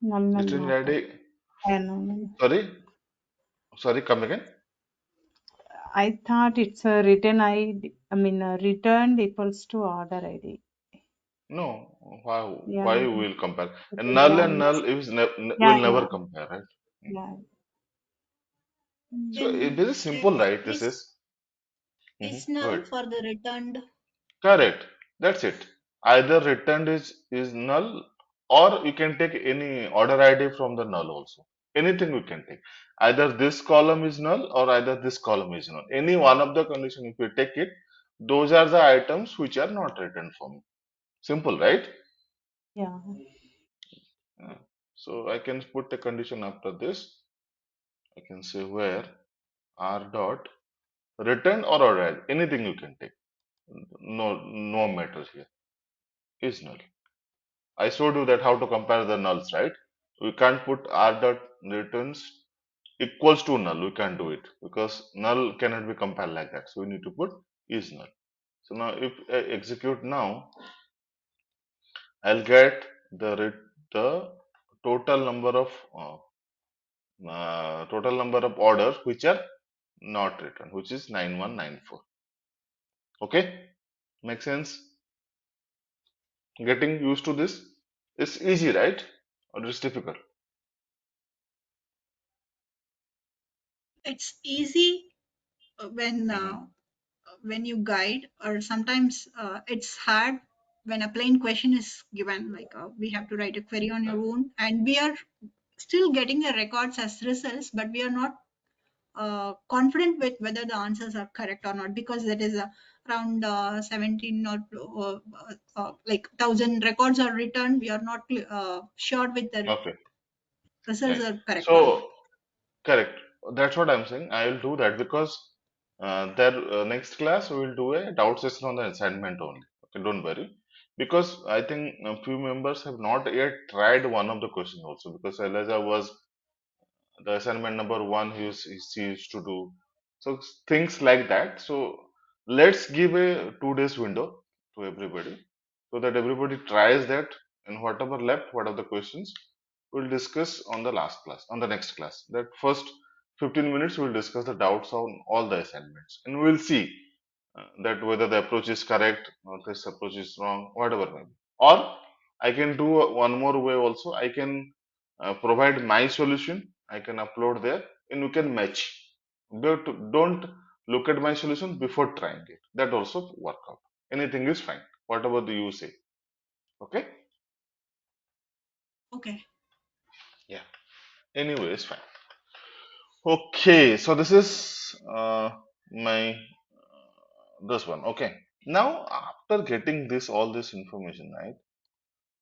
null and
Return
not.
ID.
And
Sorry, come again.
I thought it's a return ID. I mean, returned equals to order ID.
No, why
Yeah,
why we will compare?
it
And
is
null and
wrong.
null is
Yeah,
will never
yeah,
compare, right?
yeah.
So
Mm.
it's
Then
very simple, right? This
is
is.
is
Go
null
ahead.
for the returned.
Correct. That's it. Either returned is null, or you can take any order ID from the null also. Anything we can take. Either this column is null or either this column is null. Any one of the condition, if you take it, those are the items which are not returned for me. Simple, right?
Yeah.
Uh, So I can put the condition after this. I can say where r dot return or order, anything you can take. No matters here. Is null. I showed you that how to compare the nulls, right? We can't put r dot returns equals to null. We can't do it because null cannot be compared like that. So we need to put is null. So now if I execute now, I'll get the total number of orders which are not returned, which is 9194. Okay, make sense? Getting used to this is easy, right? Or it's difficult?
It's easy
Hmm.
when you guide, or sometimes it's hard when a plain question is given, like we have to write a query on your own, and we are still getting the records as results, but we are not confident with whether the answers are correct or not, because there is around 17 or like 1,000 records are returned. We are not sure with the
Okay,
results
right.
are correct or not.
So correct. That's what I'm saying. I will do that because their next class we will do a doubt session on the assignment only. Okay, don't worry. Because I think a few members have not yet tried one of the questions also, because Elijah was the assignment number one he used to do. So things like that. So let's give a 2 days window to everybody so that everybody tries that, and whatever left, what are the questions, we'll discuss on the last class, on the next class. That first 15 minutes we'll discuss the doubts on all the assignments, and we'll see that whether the approach is correct or this approach is wrong, whatever maybe. Or I can do one more way also. I can provide my solution. I can upload there, and you can match. Don't look at my solution before trying it. That also work out. Anything is fine. Whatever do you say. Okay.
Okay.
Yeah. Anyway, it's fine. Okay. So this is my this one. Okay. Now after getting this all this information, right?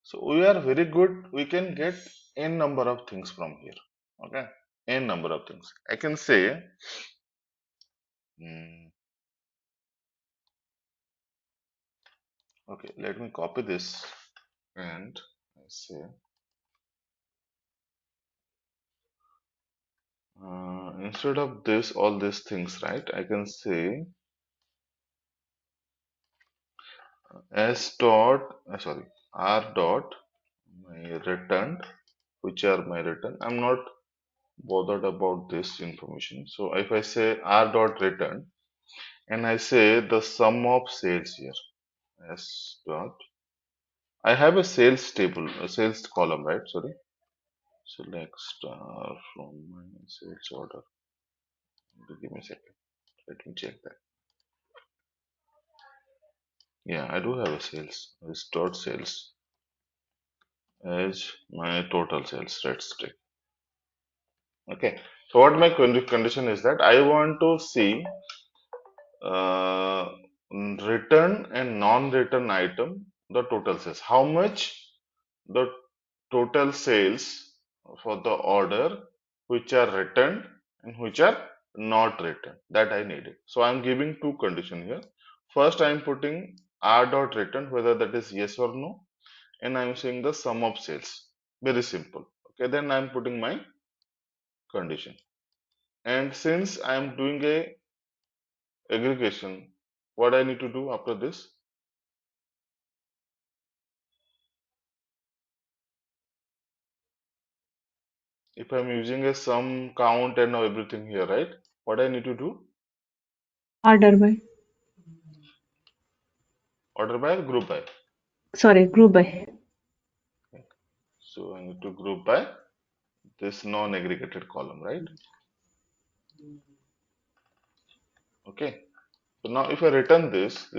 So we are very good. We can get n number of things from here. Okay, n number of things. I can say, mm, okay, let me copy this and I say, instead of this, all these things, right? I can say s dot, sorry, r dot my returned, which are my return. I'm not bothered about this information. So if I say r dot return and I say the sum of sales here, s dot I have a sales table, a sales column, right? Sorry. Select star from my sales order. Give me a second. Let me check that. Yeah, I do have a sales. It's dot sales as my total sales. Let's take. Okay. So what my condition is that I want to see uh, return and non-return item, the total sales. How much the total sales for the order which are returned and which are not returned. That I needed. So I'm giving two conditions here. First, I'm putting r dot return, whether that is yes or no, and I'm saying the sum of sales. Very simple. Okay, then I'm putting my condition. And since I'm doing a aggregation, what I need to do after this? If I'm using a sum, count, and everything here, right? What I need to do?
Order by.
Order by or group by?
Sorry, group by.
So I need to group by this non-aggregated column, right? Okay. So now if I return this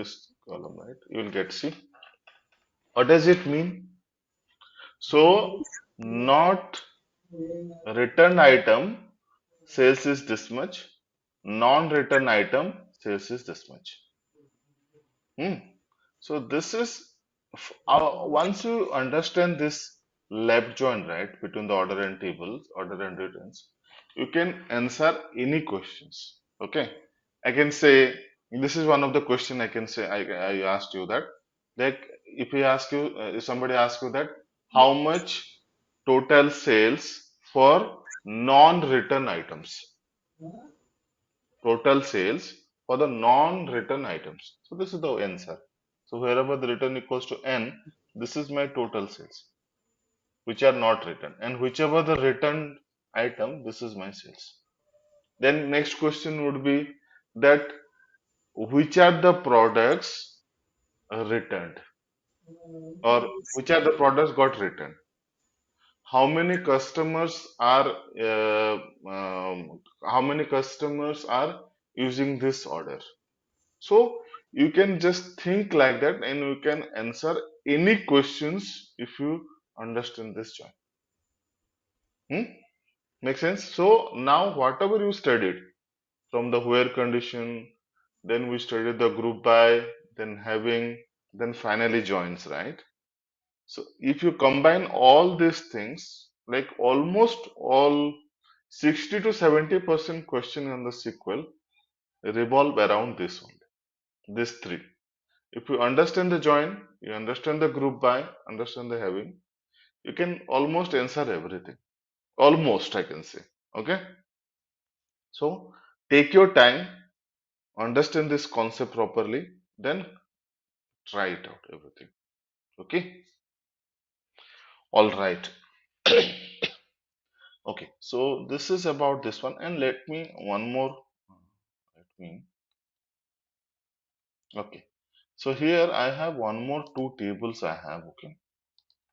column, right, you will get, see, what does it mean? So not return item sales is this much, non-return item sales is this much. So this is once you understand this left join, right, between the order and tables, order and returns, you can answer any questions. Okay, I can say this is one of the question I can say I asked you that, like if we ask you if somebody asks you that how much total sales for non-return items, total sales for the non-return items. So this is the answer. So wherever the return equals to n, this is my total sales, which are not returned. And whichever the returned item, this is my sales. Then next question would be that which are the products returned, or which are the products got returned. How many customers are how many customers are using this order? So you can just think like that and you can answer any questions if you understand this join. Make sense? So now whatever you studied from the where condition, then we studied the group by, then having, then finally joins, right? So if you combine all these things, like almost all 60 to 70% question on the SQL revolve around this only, these three. If you understand the join, you understand the group by, understand the having, you can almost answer everything. Almost, I can say. Okay. So take your time, understand this concept properly, then try it out, everything. Okay. All right. Okay. So this is about this one, and let me one more. Let me. Okay. So here I have one more two tables I have. Okay.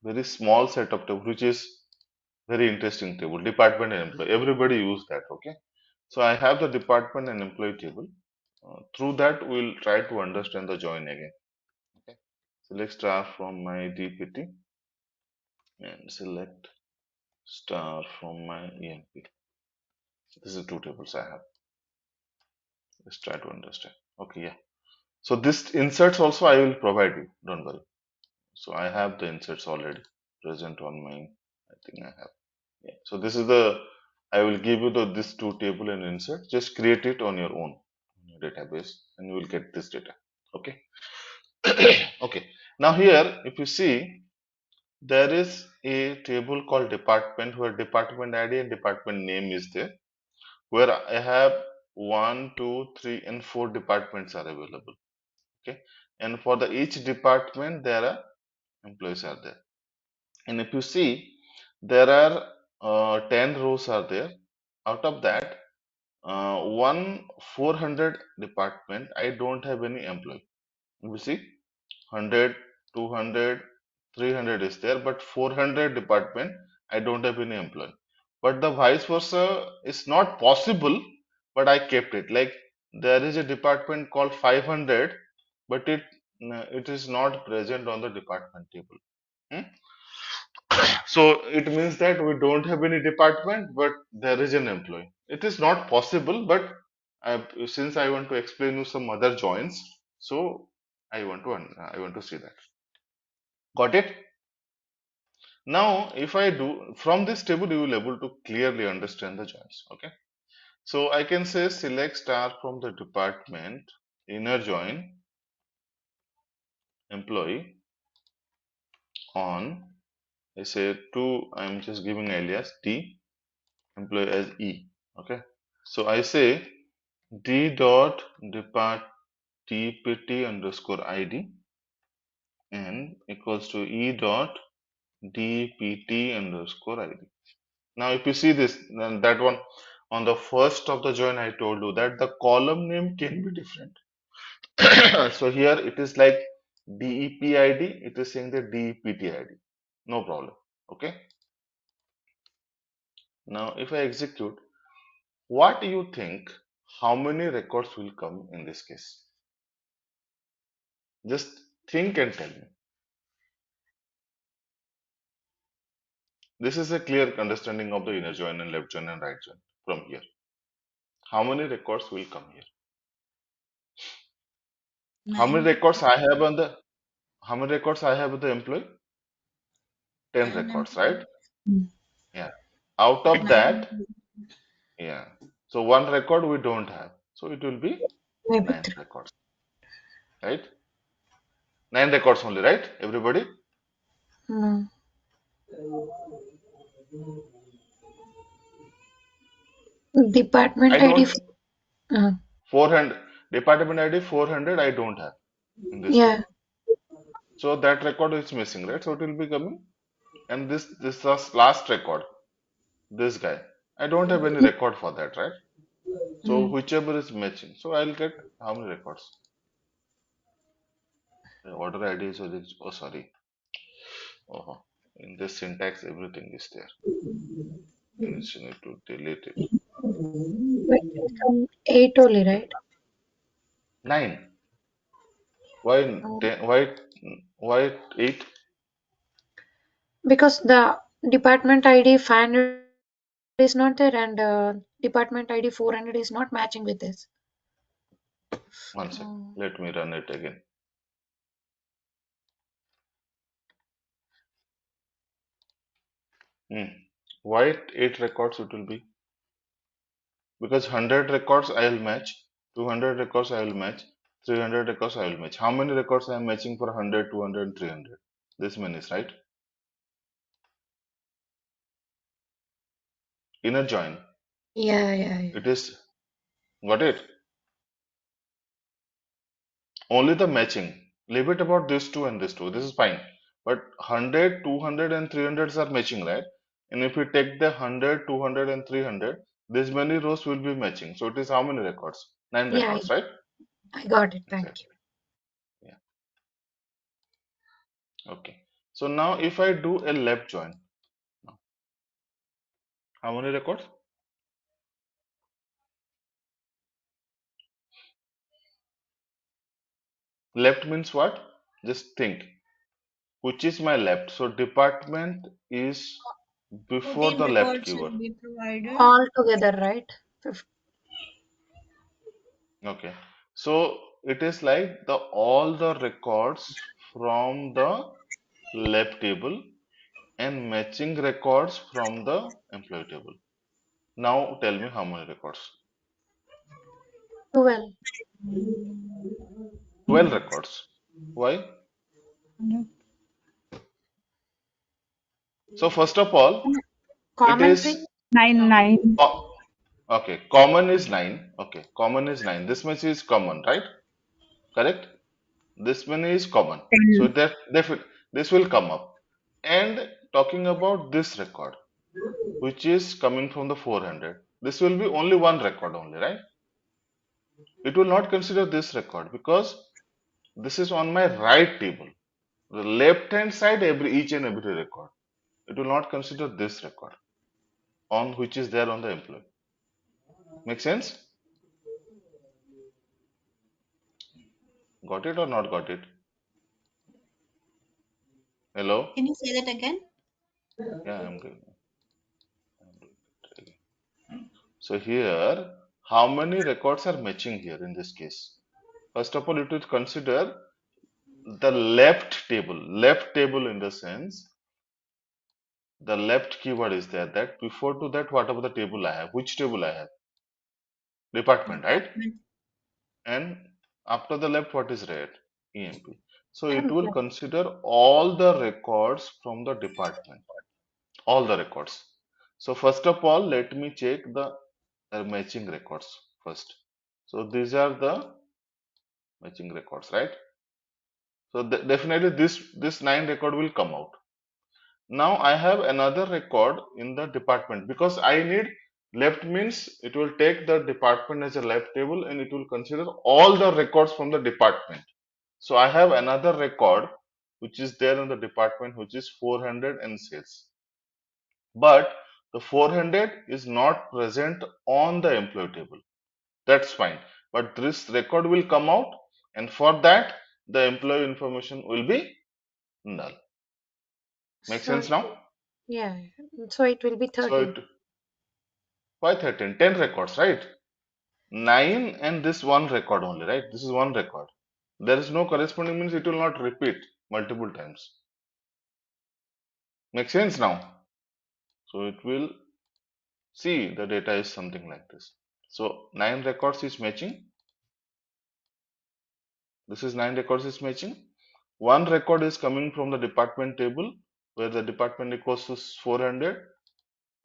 Very small set of table, which is very interesting table, department and employee. Everybody use that, okay? So I have the department and employee table. Through that, we'll try to understand the join again. Okay. Select star from my DPT and select star from my EMP. This is two tables I have. Let's try to understand. Okay, yeah. So this inserts also I will provide you. Don't worry. So I have the inserts already present on my. I think I have. Yeah. So this is the, I will give you the this two table and insert. Just create it on your own on your database and you will get this data. Okay. Okay. Now here, if you see, there is a table called department where department ID and department name is there, where I have 1, 2, 3, and 4 departments are available. Okay. And for the each department, there are employees are there. And if you see, there are 10 rows are there. Out of that, one 400 department, I don't have any employee. You see, 100, 200, 300 is there, but 400 department, I don't have any employee. But the vice versa is not possible, but I kept it. Like there is a department called 500, but it is not present on the department table. Hmm? So it means that we don't have any department, but there is an employee. It is not possible, but since I want to explain you some other joins, so I want to see that. Got it? Now, if I do from this table, you will able to clearly understand the joins. Okay. So I can say select star from the department, inner join employee on. I say to, I'm just giving alias D, employee as E. Okay. So I say D dot depart tpt underscore id and equals to E dot dpt underscore id. Now, if you see this, then that one on the first of the join, I told you that the column name can be different. So here it is like DEPID, it is saying the DEPTID. No problem. Okay. Now, if I execute, what do you think? How many records will come in this case? Just think and tell me. This is a clear understanding of the inner join and left join and right join from here. How many records will come here? How many
9,
records I have on the how many records I have with the employee? 10
10 and
records, right?
Mm.
Yeah. Out of
9.
that, yeah. So one record we don't have. So it will be
Maybe
9
3.
records, right? 9 records only, right? Everybody?
No.
I
Department ID.
don't
Uh,
400 department ID 400 I don't have in this
yeah.
table. So that record is missing, right? So it will be coming. And this was last record, this guy. I don't have any record for that, right? So
Mm.
whichever is matching. So I'll get how many records? The order ID is oh sorry. Oh, in this syntax everything is there. You just need to delete it.
But it's on 8 only, right?
9. Why
No.
10? Why 8?
Because the department ID 500 is not there and department ID 400 is not matching with this.
One sec.
Oh.
Let me run it again. Hmm. Why 8 records it will be? Because 100 records I will match, 200 records I will match, 300 records I will match. How many records I am matching for 100, 200, 300? This many is right. Inner join.
Yeah.
It is got it. Only the matching. Leave it about this two and this two. This is fine. But 100, 200 and 300s are matching, right? And if we take the 100, 200 and 300, this many rows will be matching. So it is how many records? 9
Yeah,
records, right?
I got it. Thank you.
Exactly. Yeah. Okay. So now if I do a left join, how many records? Left means what? Just think. Which is my left? So department is before
14
the left
records
keyword.
will be provided.
All together, right?
Okay. So it is like the all the records from the left table and matching records from the employee table. Now tell me how many records?
12.
12 records. Why? So first of all, it
Common
is
thing?
9.
okay. Common is 9. Okay. Common is 9. This much is common, right? Correct? This one is common. So
10.
that this will come up. And talking about this record, which is coming from the 400, this will be only one record only, right? It will not consider this record because this is on my right table. The left hand side, each and every record. It will not consider this record on which is there on the employee. Make sense? Got it or not got it? Hello?
Can you say that again?
Yeah, I'm good. I'm doing it again. So here, how many records are matching here in this case? First of all, it will consider the left table in the sense the left keyword is there. That before to that, whatever the table I have, which table I have? Department, right?
Department.
And after the left, what is right? EMP. So it will
Employee.
consider all the records from the department, all the records. So first of all, let me check the matching records first. So these are the matching records, right? So definitely this 9 record will come out. Now I have another record in the department because I need left means it will take the department as a left table and it will consider all the records from the department. So I have another record which is there in the department which is 400 and sales. But the 400 is not present on the employee table. That's fine. But this record will come out and for that the employee information will be null. Make
So
sense now?
yeah, so it will be
So
13.
it why 13? 10 records, right? 9 and this one record only, right? This is one record. There is no corresponding means it will not repeat multiple times. Make sense now? So it will see the data is something like this. So 9 records is matching. This is 9 records is matching. One record is coming from the department table where the department equals to 400.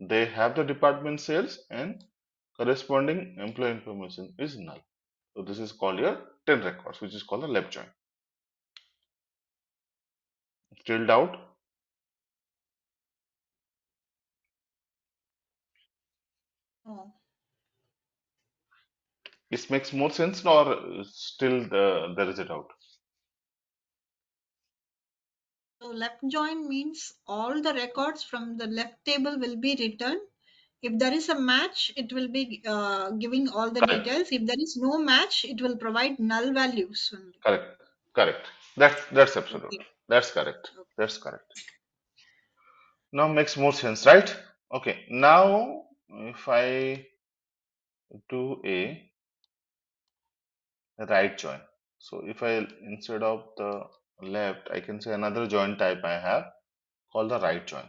They have the department sales and corresponding employee information is null. So this is called your 10 records, which is called the left join. Still doubt?
Oh.
This makes more sense or still there is a doubt?
So left join means all the records from the left table will be returned. If there is a match, it will be giving all the
Correct,
details. If there is no match, it will provide null values only.
correct, correct. That's absolute.
Okay.
That's correct.
Okay.
That's correct. Now makes more sense, right? Okay. Now if I do a right join, so if I instead of the left, I can say another join type I have called the right join.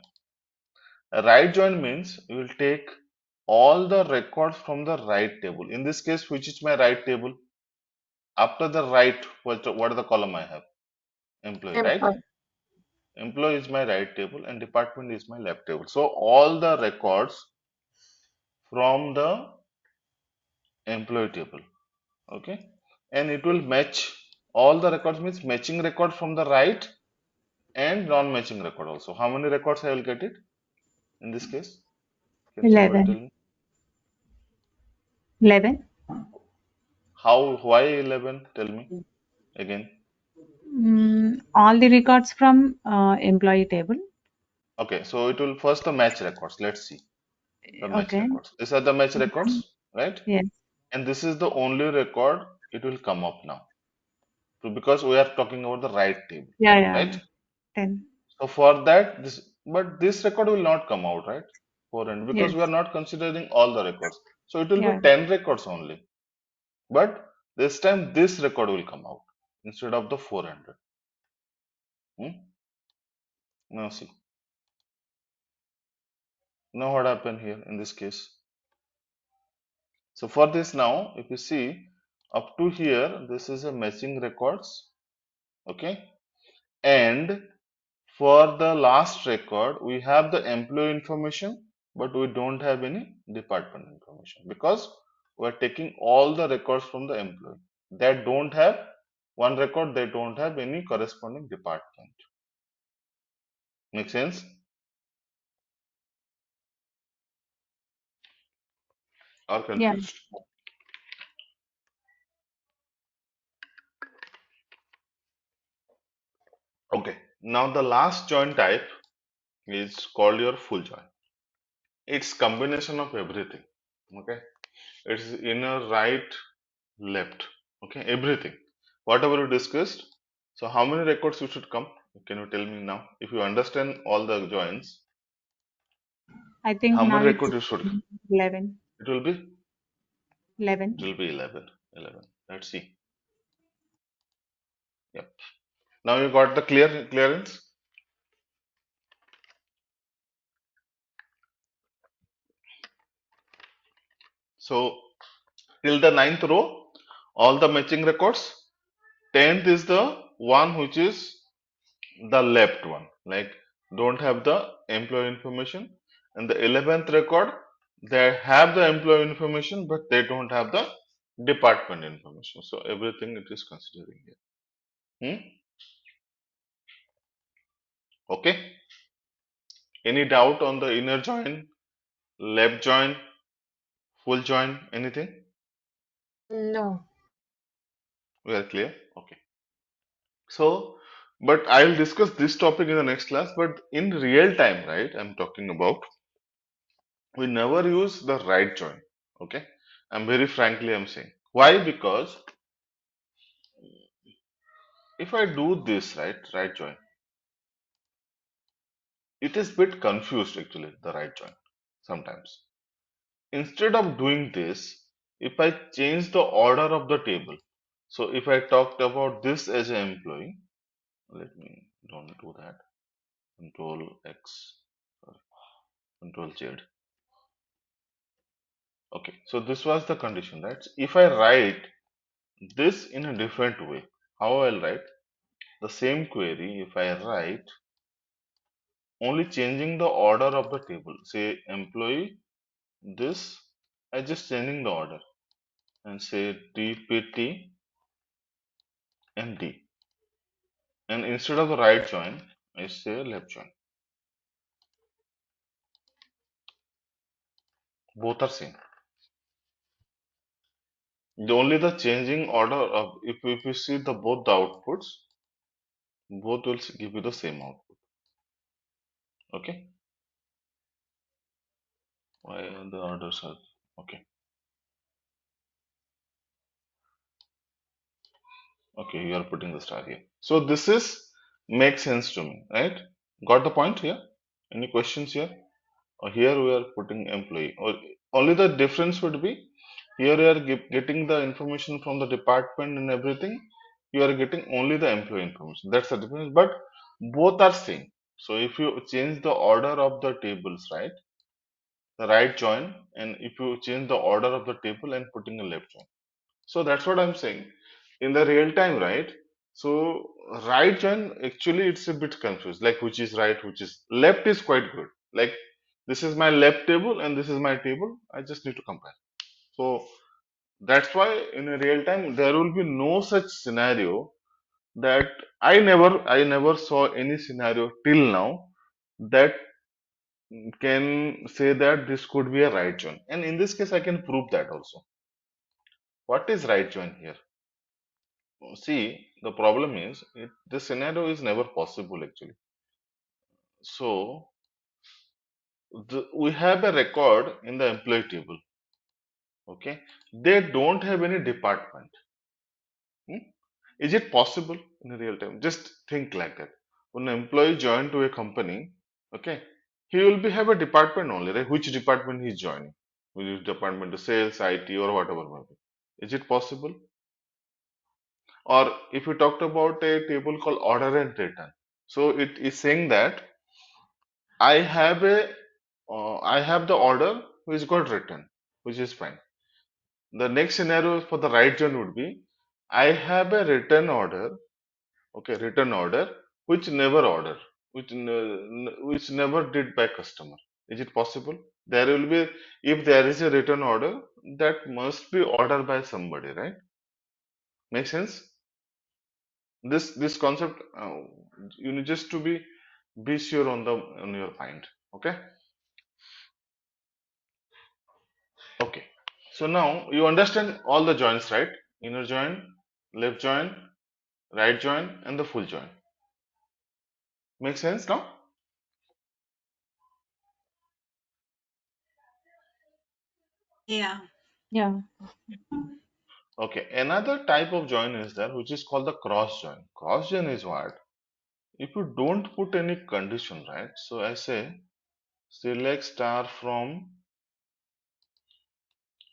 A right join means you will take all the records from the right table. In this case, which is my right table? After the right, what is the column I have? Employee, right?
Employee.
Employee is my right table and department is my left table. So all the records from the employee table, okay? And it will match all the records means matching record from the right and non-matching record also. How many records I will get it in this case? Can somebody tell
11.
me?
11.
How, why 11? Tell me again.
All the records from employee table.
Okay, so it will first the match records. Let's see the match
Okay.
records. These are the match records, right?
Yes.
And this is the only record it will come up now. So because we are talking about the right table,
Yeah, yeah,
right?
yeah. 10.
So for that, but this record will not come out, right? 400 because
Yes.
we are not considering all the records. So it will be
Yeah.
10 records only. But this time this record will come out instead of the 400. Hmm? Now see. Now what happened here in this case? So for this now, if you see up to here, this is a matching records. Okay. And for the last record, we have the employee information, but we don't have any department information because we're taking all the records from the employee that don't have one record, they don't have any corresponding department. Make sense or
Yeah.
confused? Okay. Now the last join type is called your full join. It's combination of everything. Okay. It's inner, right, left. Okay. Everything. Whatever we discussed. So how many records you should come? Can you tell me now? If you understand all the joins,
I think
how
now
many
it's
records you should?
11.
It will be
11.
11. 11. Let's see. Yep. Now you got the clearance. So till the ninth row, all the matching records. 10th is the one which is the left one, like don't have the employee information. And the 11th record, they have the employee information, but they don't have the department information. So everything it is considering here. Okay. Any doubt on the inner join, left join, full join, anything?
No.
We are clear? Okay. So, but I'll discuss this topic in the next class, but in real time, right? I'm talking about, we never use the right join. Okay. I'm very frankly, I'm saying. Why? Because if I do this, right join, it is bit confused actually, the right join sometimes. Instead of doing this, if I change the order of the table, so if I talked about this as an employee, let me don't do that. Control X, sorry, Control Z. Okay, so this was the condition, right? If I write this in a different way, how I'll write the same query? If I write only changing the order of the table, say employee this, I just changing the order and say DPT MD, and instead of the right join, I say left join. Both are same. The only the changing order of, if you see the both the outputs, both will give you the same output. Okay. Why the orders are okay? Okay, you are putting the star here. So this is makes sense to me, right? Got the point here? Any questions here? Or here we are putting employee. Or only the difference would be here you are getting the information from the department and everything. You are getting only the employee information. That's the difference. But both are same. So if you change the order of the tables, right? The right join, and if you change the order of the table and putting a left join. So that's what I'm saying. In the real time, right? So right join actually it's a bit confused, like which is right, which is left is quite good. Like this is my left table and this is my table. I just need to compare. So that's why in a real time there will be no such scenario that I never saw any scenario till now that can say that this could be a right join. And in this case, I can prove that also. What is right join here? See, the problem is the scenario is never possible actually. So we have a record in the employee table. Okay, they don't have any department. Hmm? Is it possible in real time? Just think like that. When an employee join to a company, okay, he will be have a department only, right? Which department he is joining? Which department, the sales, IT, or whatever maybe. Is it possible? Or if you talked about a table called order and return, so it is saying that I have I have the order which got written, which is fine. The next scenario for the right join would be I have a return order, okay, return order which never order, which never did by customer. Is it possible? There will be, if there is a return order, that must be ordered by somebody, right? Make sense? This concept you need just to be sure on the on your mind. Okay. Okay. So now you understand all the joins, right? Inner join, left join, right join, and the full join. Make sense now?
Yeah.
Yeah.
Okay. Another type of join is there which is called the cross join. Cross join is what? If you don't put any condition, right? So I say select star from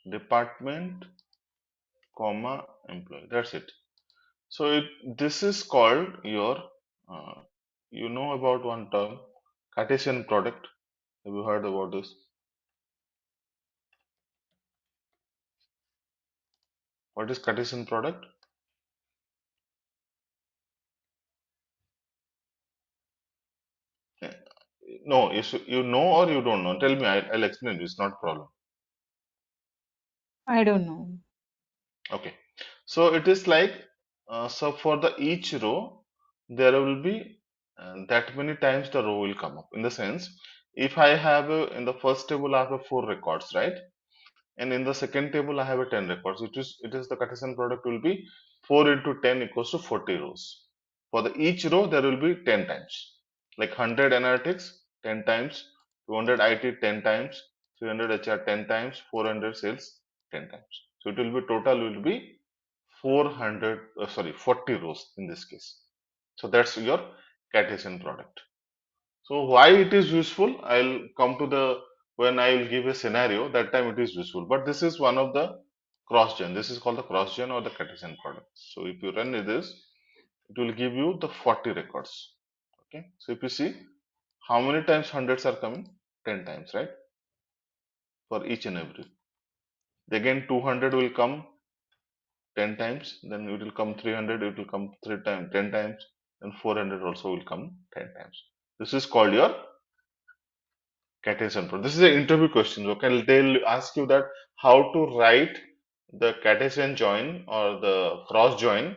department, comma, employee. That's it. So this is called your, uh, you know about one term, Cartesian product. Have you heard about this? What is Cartesian product? Eh, No, you know or you don't know. Tell me, I'll explain. It's not a problem.
I don't know.
Okay. So it is like, so for the each row, there will be that many times the row will come up. In the sense, if I have in the first table, I have 4 records, right? And in the second table, I have 10 records. It is the Cartesian product will be 4 into 10 equals to 40 rows. For the each row, there will be 10 times. Like 100 analytics, 10 times, 200 IT, 10 times, 300 HR, 10 times, 400 sales, 10 times. So it will be total will be 40 rows in this case. So that's your Cartesian product. So why it is useful? I'll come to the when I will give a scenario, that time it is useful. But this is one of the cross-gen. This is called the cross-gen or the Cartesian product. So if you run this, it will give you the 40 records. Okay. So if you see how many times hundreds are coming? 10 times, right? For each and every. Again 200 will come 10 times, then it will come 300, it will come 3 times, 10 times, and 400 also will come 10 times. This is called your Cartesian product. This is an interview question. Okay, they'll ask you that how to write the Cartesian join or the cross join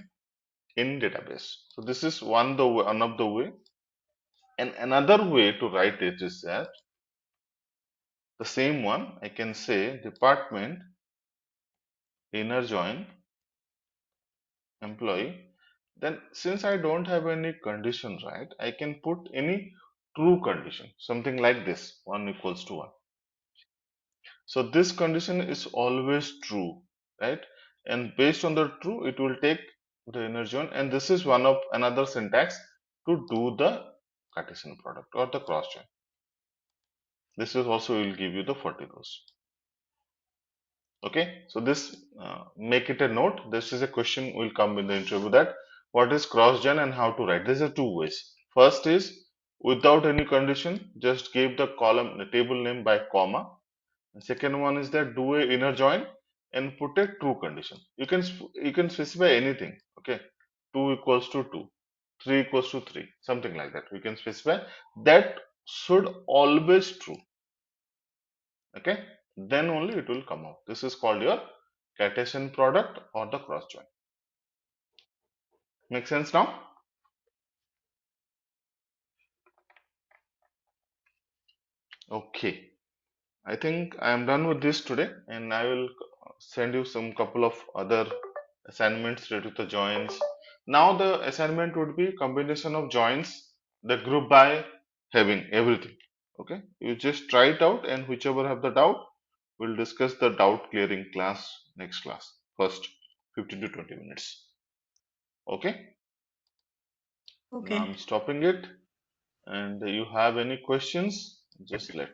in database. So this is one of the way. And another way to write it is that the same one I can say department inner join employee. Then since I don't have any condition, right, I can put any true condition, something like this, 1 equals to 1. So this condition is always true, right? And based on the true, it will take the inner join. And this is one of another syntax to do the Cartesian product or the cross join. This is also will give you the 40 rows. Okay, so this make it a note. This is a question will come in the interview that what is cross join and how to write. These are two ways. First is without any condition, just give the column the table name by comma. The second one is that do a inner join and put a true condition. You can specify anything. Okay, 2 equals to 2, 3 equals to 3, something like that. We can specify that should always true. Okay, then only it will come out. This is called your Cartesian product or the cross join. Make sense now? Okay, I think I am done with this today, and I will send you some couple of other assignments related to the joins. Now the assignment would be combination of joins, the group by having everything. Okay, you just try it out, and whichever have the doubt, we'll discuss the doubt clearing class next class, first 15 to 20 minutes. Okay, now
Okay.
I'm stopping it, and you have any questions, just let